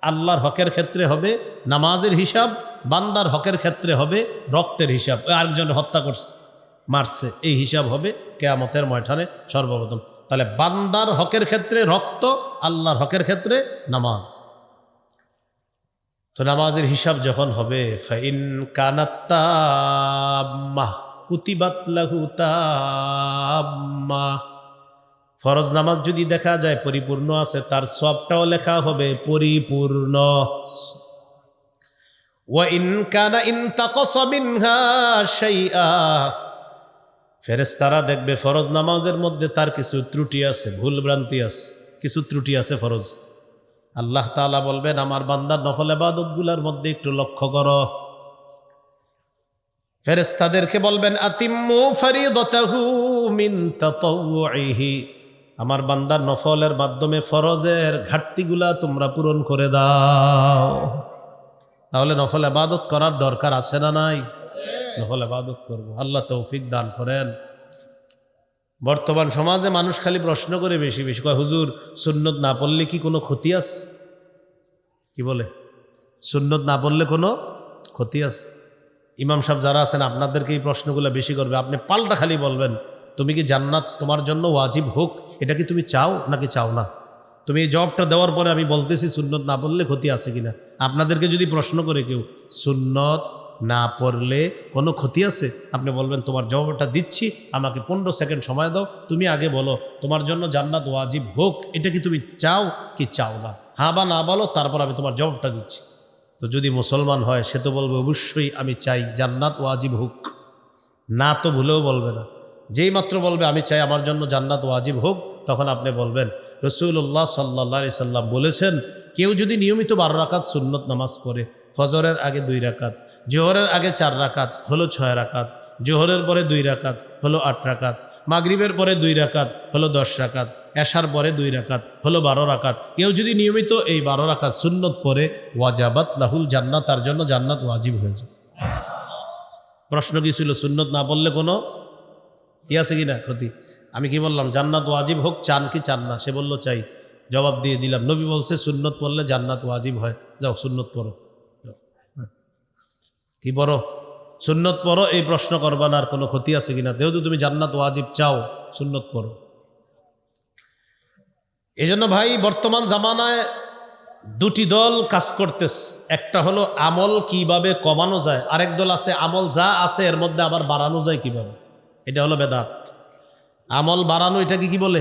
আল্লাহর হকের ক্ষেত্রে হবে নামাজের হিসাব, বান্দার হকের ক্ষেত্রে হবে রক্তের হিসাব। আরেকজন হত্যা করছে, মারছে, এই হিসাব হবে কিয়ামতের ময়দানে সর্বপ্রথম। তাহলে বান্দার হকের ক্ষেত্রে রক্ত, আল্লাহর হকের ক্ষেত্রে নামাজ। তো নামাজের হিসাব যখন হবে, ফাইন কানাত তাম্মা কুতিবাত লাহু তাম্মা, ফরজ নামাজ যদি দেখা যায় পরিপূর্ণ আছে, তার সবটাও লেখা হবে পরিপূর্ণ। ওয়া ইন কানা ইনতাকাসা মিনহা শাইআ, ফেরেশতারা দেখবে ফরজ নামাজের মধ্যে তার কিছু ত্রুটি আছে, ভুল ভ্রান্তি আছে, কিছু ত্রুটি আছে ফরজ। আল্লাহ তাআলা বলবেন আমার বান্দার নফল ইবাদতগুলোর মধ্যে একটু লক্ষ্য করো। ফেরেশতাদেরকে বলবেন আতিম্মু ফারিদাতাহু মিন তাতাওউহি, আমার বান্দার নফলের মাধ্যমে ফরজের ঘাটতিগুলা তোমরা পূরণ করে দাও। তাহলে নফল ইবাদত করার দরকার আছে না নাই? নফল ইবাদত করব, আল্লাহ তৌফিক দান করেন। বর্তমান সমাজে মানুষ খালি প্রশ্ন করে বেশি বেশি, কয় হুজুর সুন্নত না পড়লে কি কোনো ক্ষতি আছে? কি বলে? সুন্নত না পড়লে কোনো ক্ষতি আছে? ইমাম সাহেব যারা আছেন আপনাদেরকে এই প্রশ্নগুলো বেশি করবে। আপনি পাল্টা খালি বলবেন তুমি কি জান্নাত তোমার জন্য ওয়াজিব হোক, এটা কি তুমি চাও নাকি চাও না? তুমি এই জবাবটা দেওয়ার পরে আমি বলতেছি সুন্নত না পড়লে ক্ষতি আছে কিনা। আপনাদেরকে যদি প্রশ্ন করে কেউ সুন্নত না পড়লে কোনো ক্ষতি আছে, আপনি বলবেন তোমার জবাবটা দিচ্ছি, আমাকে 15 সেকেন্ড সময় দাও, তুমি আগে বলো তোমার জন্য জান্নাত ওয়াজিব হোক, এটা কি তুমি চাও কি চাও না? হ্যাঁ বা না বলো, তারপর আমি তোমার জবাবটা দিচ্ছি। তো যদি মুসলমান হয় সে তো বলবে অবশ্যই আমি চাই জান্নাত ওয়াজিব হোক, না তো ভুলেও বলবে না। যেই মাত্র বলবে আমি চাই আমার জন্য জান্নাত ওয়াজিব হোক, তখন আপনি বলবেন রাসূলুল্লাহ সাল্লাল্লাহু আলাইহি সাল্লাম বলেছেন কেউ যদি নিয়মিত 12 রাকাত সুন্নত নামাজ পড়ে, ফজরের আগে 2 রাকাত, জোহরের আগে 4 রাকাত হলো 6 রাকাত, জোহরের পরে 2 রাকাত হলো 8 রাকাত, মাগরিবের পরে 2 রাকাত হলো 10 রাকাত, এশার পরে 2 রাকাত হলো 12 রাকাত। কেউ যদি নিয়মিত এই 12 রাকাত সুন্নত পড়ে, ওয়াজাবাত লাহুল জান্নাত, তার জন্য জান্নাত ওয়াজিব হয়ে যায়। প্রশ্ন কি ছিল? সুন্নত না পড়লে কোনো কি আছে কিনা ক্ষতি? আমি কি বললাম জান্নাত ওয়াজিব হোক চান কি চান না? সে বলল চাই, জবাব দিয়ে দিলাম নবী বলছে সুন্নত পড়লে জান্নাত ওয়াজিব হয়, যাও সুন্নত পড়ো। কি পড়ো? সুন্নত পড়ো, এই প্রশ্ন করবা না আর কোনো ক্ষতি আছে কিনা। যেহেতু তুমি জান্নাত ওয়াজিব চাও, সুন্নত পড়ো। এই জন্য ভাই বর্তমান জামানায় দুটি দল কাজ করতেছে। একটা হলো আমল কিভাবে কমানো যায়, আরেক দল আছে আমল যা আছে এর মধ্যে আবার বাড়ানো যায় কিভাবে। এটা হলো বেদাত। আমল বাড়ানো এটাকে কি বলে?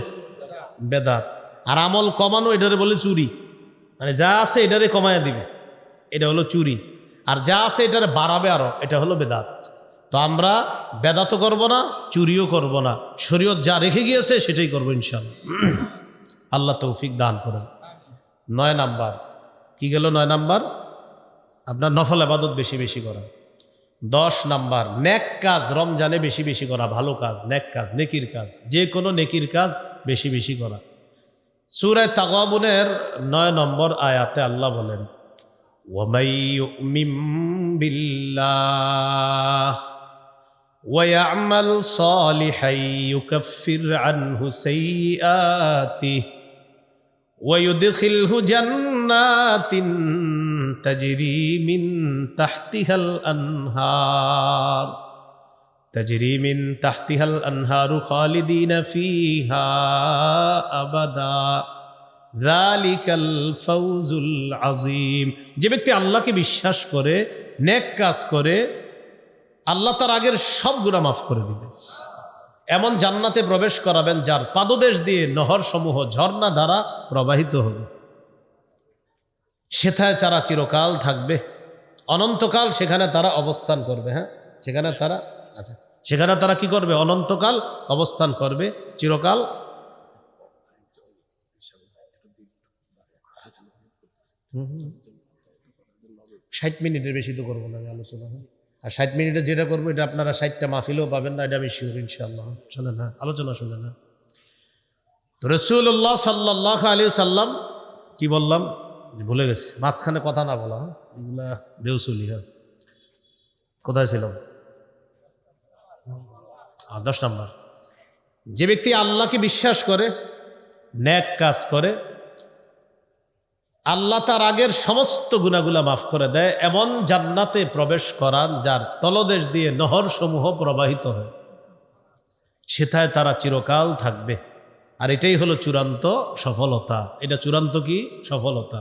বেদাত। আর আমল কমানো এটারে বলে চুরি, মানে যা আছে এটারে কমায় দিবে, এটা হলো চুরি। আর যা আছে এটারে বাড়াবে আরো, এটা হলো বেদাত। তো আমরা বেদাতও করব না, চুরিও করব না, শরীয়ত যা রেখে গিয়েছে সেটাই করবো ইনশাআল্লাহ। আল্লাহ তৌফিক দান করেন। 9 নাম্বার কি গেল? 9 নাম্বার আপনার নফল ইবাদত বেশি বেশি করা। 10 নাম্বার নেক কাজ রমজানে বেশি বেশি করা, ভালো কাজ, নেক কাজ, নেকির কাজ, যে কোনো নেকির কাজ বেশি বেশি করা। সূরা তাগাবুনের 9 নম্বর আয়াতে আল্লাহ বলেন, ওয়ামাই ইউমিন বিল্লাহ ওয়া ইয়ামাল সালিহান ইউকাফির আনহু সাইয়্যাতিহি ওয়া ইউদখিলহু জান্নাতিন তাজরি মিন তাহতিহাল আনহার খালিদিনা ফিহা আবাদা যালিকাল ফাউজুল আযীম। যে ব্যক্তি আল্লাহকে বিশ্বাস করে নেক কাজ করে, আল্লাহ তার আগের সব গুনাহ মাফ করে দিবেন, এমন জান্নাতে প্রবেশ করাবেন যার পাদদেশ দিয়ে নহর সমূহ ঝর্ণা দ্বারা প্রবাহিত হবে। সেথায় তারা চিরকাল থাকবে, অনন্তকাল সেখানে তারা অবস্থান করবে। হ্যাঁ, সেখানে তারা কি করবে? অনন্তকাল অবস্থান করবে, চিরকাল। হুম 60 মিনিটের বেশি তো করবো না আমি আলোচনা। আর 60 মিনিটে যেটা করবো এটা আপনারা 60টা মাহফিলেও পাবেন না, এটা আমি শিওর ইনশাআল্লাহ। শোনেন না, আলোচনা শুনেন না। তো রাসূলুল্লাহ সাল্লাল্লাহু আলাইহি সাল্লাম কি বললাম, ভুলে গেছি, মাঝখানে কথা না বলা, এগুলা বেউসুলি। হ্যাঁ, কোথায় ছিলাম? 10 নম্বর, যে ব্যক্তি আল্লাহকে বিশ্বাস করে নেক কাজ করে, আল্লাহ তার আগের সমস্ত গুনাহগুলা মাফ করে দেয়, এমন জান্নাতে প্রবেশ করান যার তলদেশ দিয়ে নহর সমূহ প্রবাহিত হয়, সেথায় তারা চিরকাল থাকবে। আর এটাই হলো চূড়ান্ত সফলতা। এটা চূড়ান্ত কি সফলতা?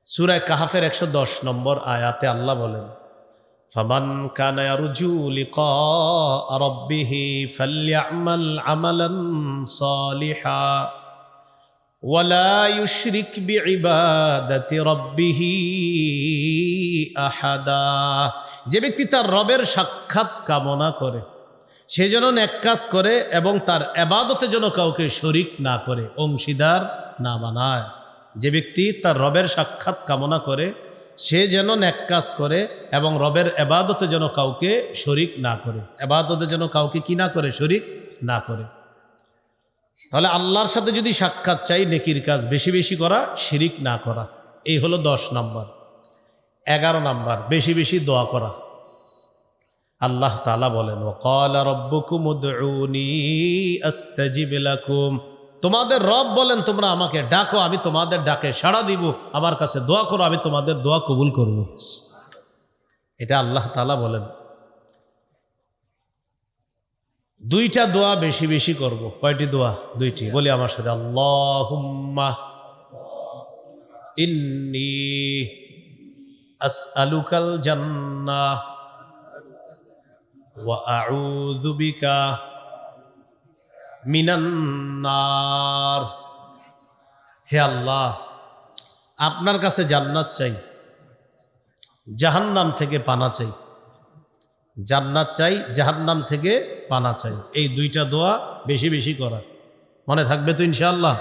সূরা কাহফের 110 নম্বর আয়াতে আল্লাহ বলেন, ফামান কানা ইয়ারজু লিকা রাব্বিহি ফালইআমাল আমালান সালিহা ওয়ালা ইউশরিক বিইবাদাতি রাব্বিহি আহাদা। যে ব্যক্তি তার রবের সাক্ষাৎ কামনা করে সে যেন নেক কাজ করে এবং তার ইবাদতে যেন কাউকে শরীক না করে, অংশীদার না বানায়। যে ব্যক্তি তার রবের সাক্ষাৎ কামনা করে সে যেন নেক কাজ করে এবং রবের ইবাদতে যেন কাউকে শরীক না করে, ইবাদতে যেন কাউকে কি না করে? শরীক না করে। তাহলে আল্লাহর সাথে যদি সাক্ষাৎ চাই, নেকির কাজ বেশি বেশি করা, শিরিক না করা। এই হলো 10 নম্বর। 11 নম্বর, বেশি বেশি দোয়া করা। আল্লাহ তাআলা বলেন, ওয়াকালা রাব্বুকুম উদউনি আস্তাজিব লাকুম। তোমাদের রব বলেন, তোমরা আমাকে ডাকো, আমি তোমাদের ডাকে সাড়া দিব, আমার কাছে দোয়া করো, আমি তোমাদের দোয়া কবুল করব। এটা আল্লাহ তাআলা বলেন। 2টা দোয়া বেশি বেশি করব। কয়টি দোয়া? 2টি। বলি আমার সাথে, আল্লাহুম্মা ইন্নী আসআলুকাল জান্নাহ ওয়া আউযু বিকা মিনান নার। হে আল্লাহ, আপনার কাছে জান্নাত চাই, জাহান্নাম থেকে পানা চাই। জান্নাত চাই, জাহান্নাম থেকে পানা চাই। এই 2টা দোয়া বেশি বেশি করা। মনে থাকবে তো ইনশাআল্লাহ?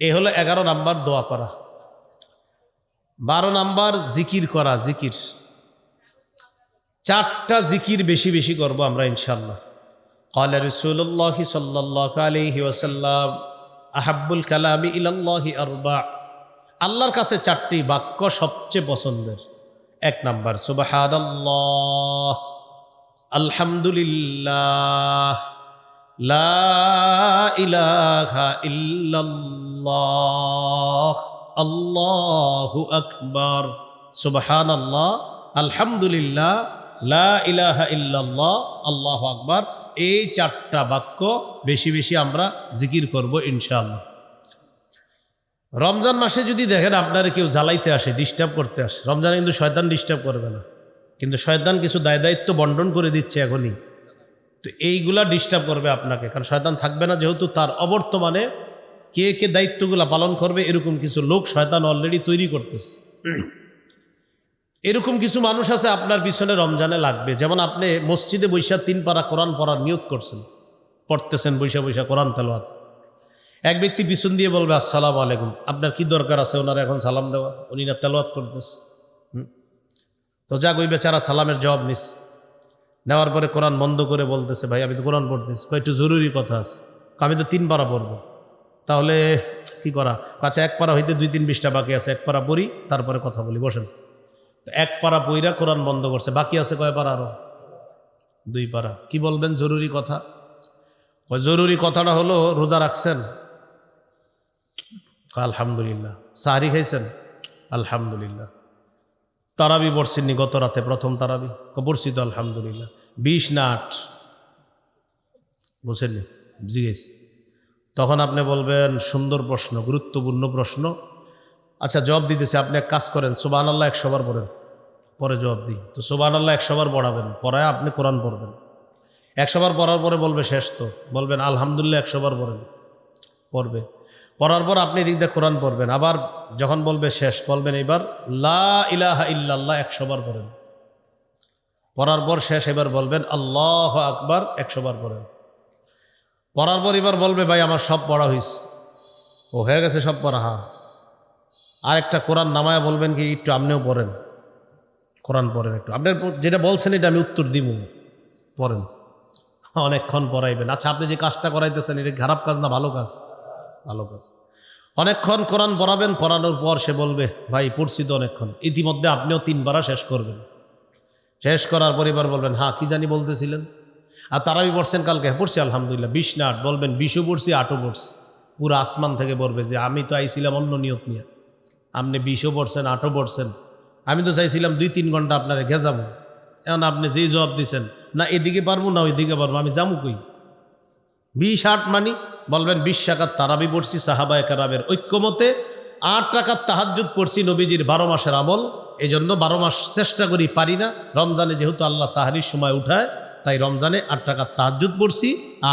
এই হলো 11 নাম্বার, দোয়া করা। 12 নাম্বার, জিকির করা। জিকির 4টা জিকির বেশি বেশি করব আমরা ইনশাআল্লাহ। قال رسول الله صلى الله عليه وسلم أحب الكلام إلى الله أربع। আল্লাহর কাছে 4টি বাক্য সবচেয়ে পছন্দের। 1 নাম্বার, সুবহানাল্লাহ, আলহামদুলিল্লাহ, লা ইলাহা ইল্লাল্লাহ, আল্লাহু আকবার। সুবহানাল্লাহ, আলহামদুলিল্লাহ, লা ইলাহা ইল্লাল্লাহ, আল্লাহু আকবার। এই 4টা বাক্য বেশি বেশি আমরা জিকির করব ইনশাআল্লাহ। রমজান মাসে যদি দেখেন আপনারা কেউ জ্বালাইতে আসে, ডিস্টার্ব করতে আসে, রমজানে কিন্তু শয়তান ডিস্টার্ব করবে না, কিন্তু শয়তান কিছু দায় দায়িত্ব বন্টন করে দিচ্ছে এখনই। তো এইগুলা ডিস্টার্ব করবে আপনাকে, কারণ শয়তান থাকবে না, যেহেতু তার অবর্তমানে কে কে দায়িত্বগুলা পালন করবে এরকম কিছু লোক শয়তান অলরেডি তৈরি করতেছে। এরকম কিছু মানুষ আছে আপনার পিছনে রমজানে লাগবে। যেমন আপনি মসজিদে বৈশা 3 পারা কোরআন পড়ার নিয়ত করছেন, পড়তেছেন বৈশা বৈশা কোরআন তেলাওয়াত, এক ব্যক্তি পিছন দিয়ে বলবে আসসালামু আলাইকুম, আপনার কি দরকার আছে ওনারা এখন সালাম দেওয়া? উনি না তেলাওয়াত করতেছে। তো যাক, ওই বেচারা সালামের জবাব নিস, নেওয়ার পরে কোরআন বন্ধ করে বলতেছে, ভাই আমি তো কোরআন পড়তেছি। একটু জরুরি কথা আছে, আমি তো 3 পারা পড়বো। তাহলে কি করা? আচ্ছা, 1 পারা হইতে 2-3 পৃষ্ঠা বাকি আছে, 1 পারা পড়ি তারপরে কথা বলি, বসেন। 1 পারা পইরা কোরআন বন্ধ করছে, বাকি আছে কয় পারা? আরো 2 পারা। কি বলবেন জরুরি কথা? ওই জরুরি কথাটা হলো, রোজা রাখছেন? আলহামদুলিল্লাহ। সাহরি খাইছেন? আলহামদুলিল্লাহ। তারাবি পড়ছেননি গত রাতে? প্রথম তারাবি পড়ছি তো আলহামদুলিল্লাহ। 20 না 8? বুঝছেননি? জিজ্ঞেস। তখন আপনি বলবেন সুন্দর প্রশ্ন, গুরুত্বপূর্ণ প্রশ্ন। আচ্ছা, জবাব দিতেছে, আপনি এক কাজ করেন, সুবহানাল্লাহ 100 বার পড়েন, পরে জবাব দিই। তো সুবহানাল্লাহ 100 বার পড়াবেন, পড়ায় আপনি কোরআন পড়বেন। 100 বার পড়ার পরে বলবে শেষ, তো বলবেন আলহামদুলিল্লাহ 100 বার পড়েন, পড়বে। পড়ার পর আপনি এদিক দিয়ে কোরআন পড়বেন। আবার যখন বলবে শেষ, বলবেন এবার লা ইলাহা ইল্লাল্লাহ 100 বার পড়েন। পড়ার পর শেষ, এবার বলবেন আল্লাহু আকবার 100 বার পড়েন। পড়ার পর এবার বলবে ভাই আমার সব পড়া হয়েছে। ও হয়ে গেছে সব পড়া? হ্যাঁ। আরেকটা কোরআন নামায়া বলবেন কি একটু আপনিও পড়েন, কোরআন পড়েন একটু, আপনার যেটা বলছেন এটা আমি উত্তর দিব, পড়েন। অনেকক্ষণ পড়াইবেন। আচ্ছা, আপনি যে কাজটা করাইতেছেন এটা খারাপ কাজ না ভালো কাজ? ভালো কাজ। অনেকক্ষণ কোরআন পড়াবেন, পড়ানোর পর সে বলবে ভাই পড়ছি তো অনেকক্ষণ। ইতিমধ্যে আপনিও 3 পারা শেষ করবেন। শেষ করার পর এবার বলবেন হ্যাঁ কি জানি বলতেছিলেন। আর তারাবি পড়ছেন কালকে? পড়ছি আলহামদুলিল্লাহ। 20 না 8? বলবেন 20ও পড়ছি 8ও পড়ছি। পুরো আসমান থেকে বলবে যে আমি তো আইছিলাম অন্য নিয়ত নিয়ে, আপনি 20ও পড়ছেন 8ও পড়ছেন, আমি তো চাইছিলাম 2-3 ঘন্টা আপনারে গেজাবো। এখন আপনি যেই জবাব দিচ্ছেন, না এদিকে পারবো না ওইদিকে পারবো, আমি যাবো কই? 20-8 মানি? বলবেন 20 রাকাত তারাবি পড়ছি সাহাবায়ে কেরামের ঐক্যমতে, 8 রাকাত তাহাজ্জুদ পড়ছি নবীজির 12 মাসের আমল। এই জন্য 12 মাস চেষ্টা করি, পারি না। রমজানে যেহেতু আল্লাহ সাহারির সময় উঠায়, তাই রমজানে 8 রাকাত তাহাজ্জুদ পড়ছি।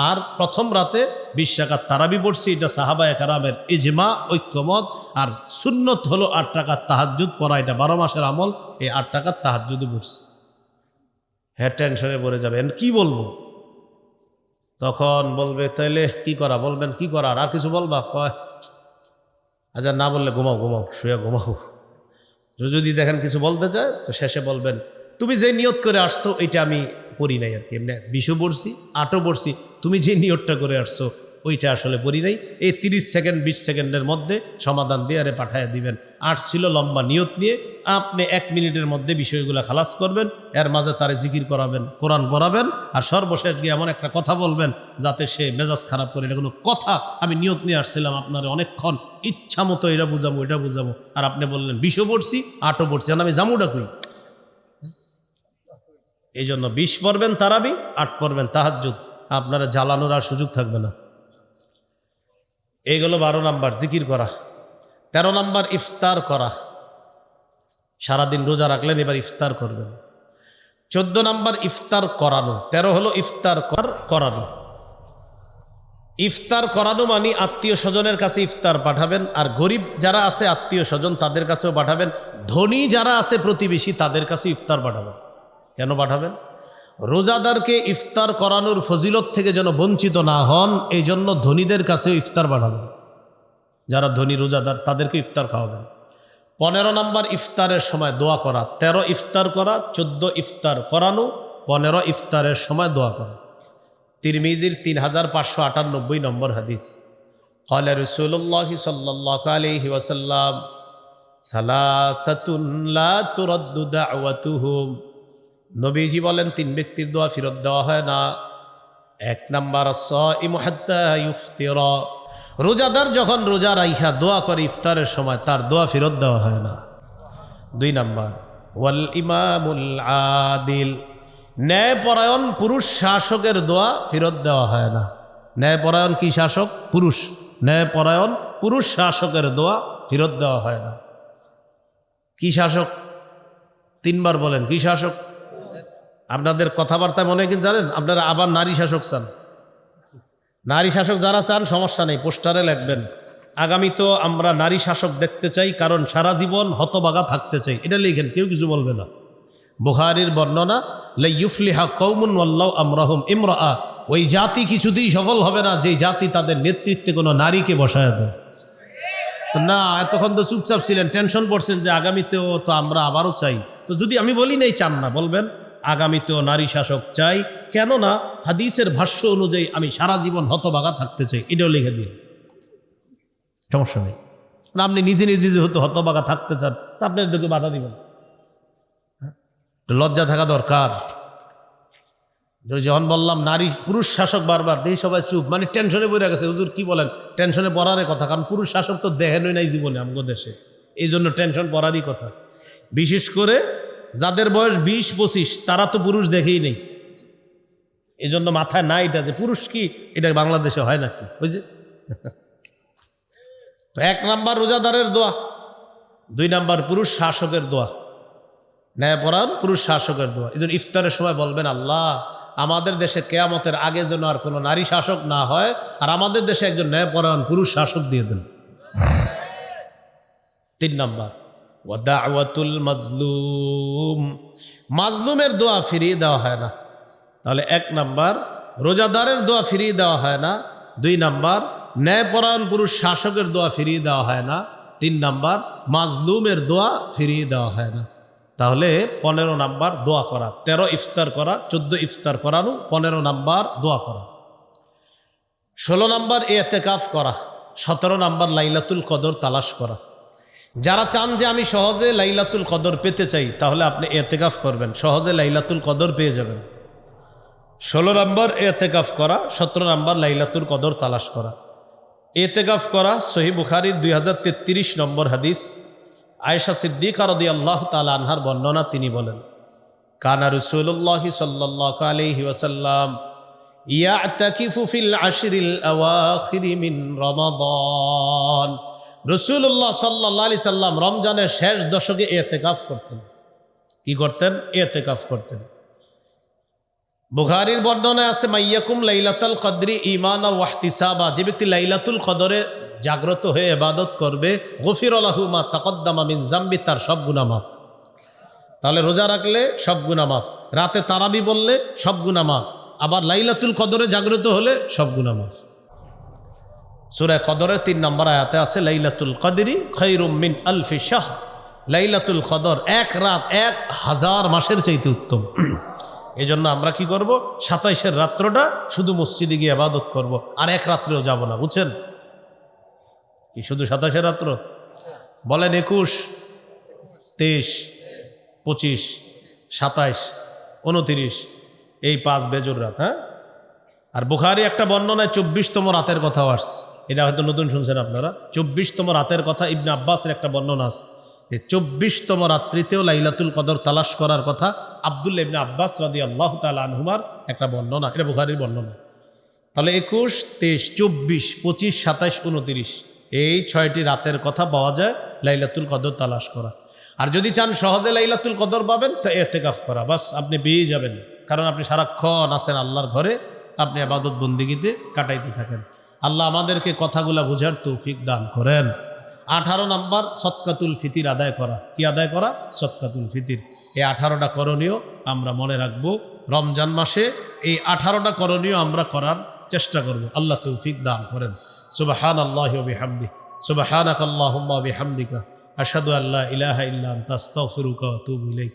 আর প্রথম রাতে 20 রাকাত তারাবি পড়ছি। এটা সাহাবায়ে কেরামের ইজমা, ঐক্যমত। আর সুন্নত হলো 8 রাকাত তাহাজ্জুদ পড়া, এটা 12 মাসের আমল। এই 8 রাকাত তাহাজ্জুদও পড়ছি। হ্যাঁ, টেনশনে পড়ে যাবেন, কি বলবো? তখন বলবে তাইলে কি করা? বলবেন কি করা? আর কিছু বলবা? কয় আচ্ছা না বললে ঘুমাও, ঘুমাও, শুয়ে ঘুমাও। যদি দেখেন কিছু বলতে চায় তো শেষে বলবেন তুমি যে নিয়ত করে আসছো এটা আমি পড়ি নাই আর কি, এমনি 20ও পড়ছি 8ও পড়ছি, তুমি যে নিয়তটা করে আসছো ওইটা আসলে পড়ি নাই। এই 30 সেকেন্ড 20 সেকেন্ডের মধ্যে সমাধান দিয়ে আরে পাঠাইয়া দিবেন। 8 ছিল লম্বা নিয়ত নিয়ে, আপনি 1 মিনিটের মধ্যে বিষয়গুলো খালাস করবেন। এর মাঝে তারে জিকির করাবেন, কোরআন পড়াবেন, আর সর্বশেষ গিয়ে এমন একটা কথা বলবেন যাতে সে মেজাজ খারাপ করে, এটা কোনো কথা? আমি নিয়ত নিয়ে আসছিলাম আপনারে অনেকক্ষণ, ইচ্ছা মতো এটা বুঝাবো এটা বুঝাবো, আর আপনি বললেন 20ও পড়ছি 8ও পড়ছি, আমি জামুটা কই? এই জন্য 20 পড়বেন তারাবি, 8 পড়বেন তাহাজ্জুদ, আপনারা জ্বালানোর আর সুযোগ থাকবে না। এইগুলো 12 নাম্বার জিকির করা। 13 নাম্বার ইফতার করা। সারাদিন রোজা রাখলেন, এবার ইফতার করবেন। 14 নাম্বার ইফতার করানো। 13 হলো ইফতার করানো। ইফতার করানো মানে আত্মীয় স্বজনের কাছে ইফতার পাঠাবেন, আর গরিব যারা আছে আত্মীয় স্বজন তাদের কাছেও পাঠাবেন। ধনী যারা আছে প্রতিবেশী তাদের কাছে ইফতার পাঠাবেন। কেন পাঠাবেন? রোজাদারকে ইফতার করানোর ফজিলত থেকে যেন বঞ্চিত না হন, এই জন্য ধনীদের কাছেও ইফতার পাঠাবেন। যারা ধনী রোজাদার তাদেরকে ইফতার খাওয়াবেন। 15 নাম্বার ইফতারের সময় দোয়া করা। 13 ইফতার করা, 14 ইফতার করানো, 15 ইফতারের সময় দোয়া করা। তিরমিজির 3598 নম্বর হাদিস। ক্বালা রাসূলুল্লাহ সাল্লাল্লাহু আলাইহি ওয়াসাল্লাম সালাসাতুন লা তুরাদ্দু দাওয়াতুহুম। নবীজি বলেন 3 ব্যক্তির দোয়া ফেরত দেওয়া হয় না। 1 নাম্বার আস-সাইমু হাত্তা ইফতিরা। রোজাদার যখন রোজা রাইখা দোয়া করে ইফতারের সময়, তার দোয়া ফেরত দেওয়া হয় না। 2 নাম্বার ওয়াল ইমামুল আদিল। ন্যায়পরায়ণ পুরুষ শাসকের দোয়া ফেরত দেওয়া হয় না। ন্যায়পরায়ণ কি শাসক? পুরুষ। ন্যায়পরায়ণ পুরুষ শাসকের দোয়া ফেরত দেওয়া হয় না। কি শাসক? 3 বার বলেন, কি শাসক? আপনাদের কথাবার্তায় মনে কিন্তু জানেন আপনারা আবার নারী শাসক চান। নারী শাসক যারা চান সমস্যা নেই, পোস্টারে লিখবেন আগামী তো আমরা নারী শাসক দেখতে চাই, কারণ সারা জীবন হতবাগা থাকতে চাই, এটা লিখেন, কেউ কিছু বলবে না। বুখারীর বর্ণনা, লা ইউফলিহা কওমুন ওয়াল্লাহু আমরাহুম ইমরাআ ওই জাতি কিছুতেই সফল হবে না যে জাতি তাদের নেতৃত্বে কোনো নারীকে বসায় দেয়। তো না, এতক্ষণ তো চুপচাপ ছিলেন, টেনশন করছেন যে আগামীতেও তো আমরা আবারও চাই। তো যদি আমি বলি নেই চান না, বলবেন আগামীতেও নারী শাসক চাই, কেননা হাদিসের ভাষ্য অনুযায়ী আমি সারা জীবন হতভাগা থাকতে চাই, এটাও লিখে দিন, সমস্যা নেই। না, আপনি নিজে নিজে যেহেতু হতভাগা থাকতে চান তা আপনি এদেরকে বাধা দিবেন। লজ্জা থাকা দরকার। যখন বললাম নারী পুরুষ শাসক বারবার দেই সবাই চুপ, মানে টেনশনে পড়ে গেছে। হুজুর কি বলেন? টেনশনে পড়ারই কথা, কারণ পুরুষ শাসক তো দেখেনই নাই জীবনে আমগো দেশে, এই জন্য টেনশন পড়ারই কথা। বিশেষ করে যাদের বয়স 20-25 তারা তো পুরুষ দেখেই নেই, এই জন্য মাথায় না এটা যে পুরুষ কি, এটা বাংলাদেশে হয় নাকি, বুঝছে? তো 1 নাম্বার রোজাদারের দোয়া, 2 নাম্বার পুরুষ শাসকের দোয়া, ন্যায়পরায়ণ পুরুষ শাসকের দোয়া। এই জন্য ইফতারের সময় বলবেন, আল্লাহ আমাদের দেশে কেয়ামতের আগে যেন আর কোনো নারী শাসক না হয়, আর আমাদের দেশে একজন ন্যায়পরায়ণ পুরুষ শাসক দিয়ে দেন। 3 নাম্বার ওয়াদাওয়াতুল মাজলুম, মাজলুমের দোয়া ফিরিয়ে দেওয়া হয় না। তাহলে 1 নাম্বার রোজাদারের দোয়া ফিরিয়ে দেওয়া হয় না, 2 নাম্বার ন্যায়পরায়ণ পুরুষ শাসকের দোয়া ফিরিয়ে দেওয়া হয় না, 3 নাম্বার মাজলুমের দোয়া ফিরিয়ে দেওয়া হয় না। তাহলে 15 নাম্বার দোয়া করা, 13 ইফতার করা, 14 ইফতার করানো, 15 নাম্বার দোয়া করা, 16 নাম্বার ইতিকাফ করা, 17 নাম্বার লাইলাতুল কদর তালাশ করা। যারা চান যে আমি সহজে লাইলাতুল কদর পেতে চাই, তাহলে আপনি ইতিকাফ করবেন, সহজে লাইলাতুল কদর পেয়ে যাবেন। 16 নাম্বার ইতিকাফ করা, 17 নাম্বার লাইলাতুল কদর তালাশ করা। ইতিকাফ করা সহিহ বুখারীর 2033 নম্বর হাদিস, আয়েশা সিদ্দিকা রাদিয়াল্লাহু তাআলা আনহার বর্ণনা। তিনি বলেন, কানা রাসূলুল্লাহ সাল্লাল্লাহু আলাইহি ওয়াসাল্লাম ইয়াতাকিফু ফিল আশরিল আওয়াখির মিন রমাদান। রাসূলুল্লাহ সাল্লাল্লাহু আলাইহি সাল্লাম রমজানের শেষ দশকে ইতিকাফ করতেন। কি করতেন? ইতিকাফ করতেন। বুখারীর বর্ণনায় আছে, মাইয়াকুম লাইলাতুল কদরি ঈমানাও ওয়া ইহতিসাবা, যে ব্যক্তি লাইলাতুল কদরে জাগ্রত হয়ে ইবাদত করবে, গফিরা লাহু মা তাকদ্দামা মিন যামবি, তার সব গুনাহ মাফ। তাহলে রোজা রাখলে সব গুনাহ মাফ, রাতে তারাবি বললে সব গুনাহ মাফ, আবার লাইলাতুল কদরে জাগ্রত হলে সব গুনাহ মাফ। সূরা কদরের 3 নম্বর আয়াতে আছে, লাইলাতুল কদরি খায়রুম মিন আলফি শাহর, লাইলাতুল কদর 1 রাত 1000 মাসের চাইতে উত্তম। এই জন্য আমরা কি করব? 27-এর রাত্রটা শুধু মসজিদে গিয়ে ইবাদত করব, আর 1 রাত্রেও যাব না, বুঝছেন? কি শুধু 27-এর রাত্র? বলেন 21, 23, 25, 27, 29, এই 5 বেজোর রাত। হ্যাঁ, আর বুখারী একটা বর্ণনায় 24তম রাতের কথাও আসছে, এটা হয়তো নতুন শুনছেন আপনারা। 24তম রাতের কথা ইবনে আব্বাসের একটা বর্ণনা আছে, যে 24তম রাত্রিতেও লাইলাতুল কদর তালাশ করার কথা আব্দুল্লাহ ইবনে আব্বাস রাদিয়াল্লাহু তাআলা আনহুমার একটা বর্ণনা, এটা বুখারীর বর্ণনা। তাহলে 21, 23, 24, 25, 27, 29 এই 6টি রাতের কথা পাওয়া যায় লাইলাতুল কদর তালাশ করা। আর যদি চান সহজে লাইলাতুল কদর পাবেন, তো ইতিকাফ করা, বাস আপনি পেয়ে যাবেন। কারণ আপনি সারাক্ষণ আছেন আল্লাহর ঘরে, আপনি ইবাদত বন্দেগীতে কাটাইতে থাকেন। আল্লাহ আমাদেরকে কথাগুলা বুঝার তৌফিক দান করেন। 18 নাম্বার সদকাতুল ফিতির আদায় করা। কি আদায় করা? সদকাতুল ফিতির। এই 18টা করণীয় আমরা মনে রাখবো। রমজান মাসে এই 18টা করণীয় আমরা করার চেষ্টা করব। আল্লাহ তৌফিক দান করেন। সুবহানাল্লাহি ওয়া বিহামদিহি, সুবহানাকাল্লাহুম্মা ওয়া বিহামদিকা, আশহাদু আল্লা ইলাহা ইল্লা আনতা আস্তাগফিরুকা ওয়া আতুবু ইলাইক।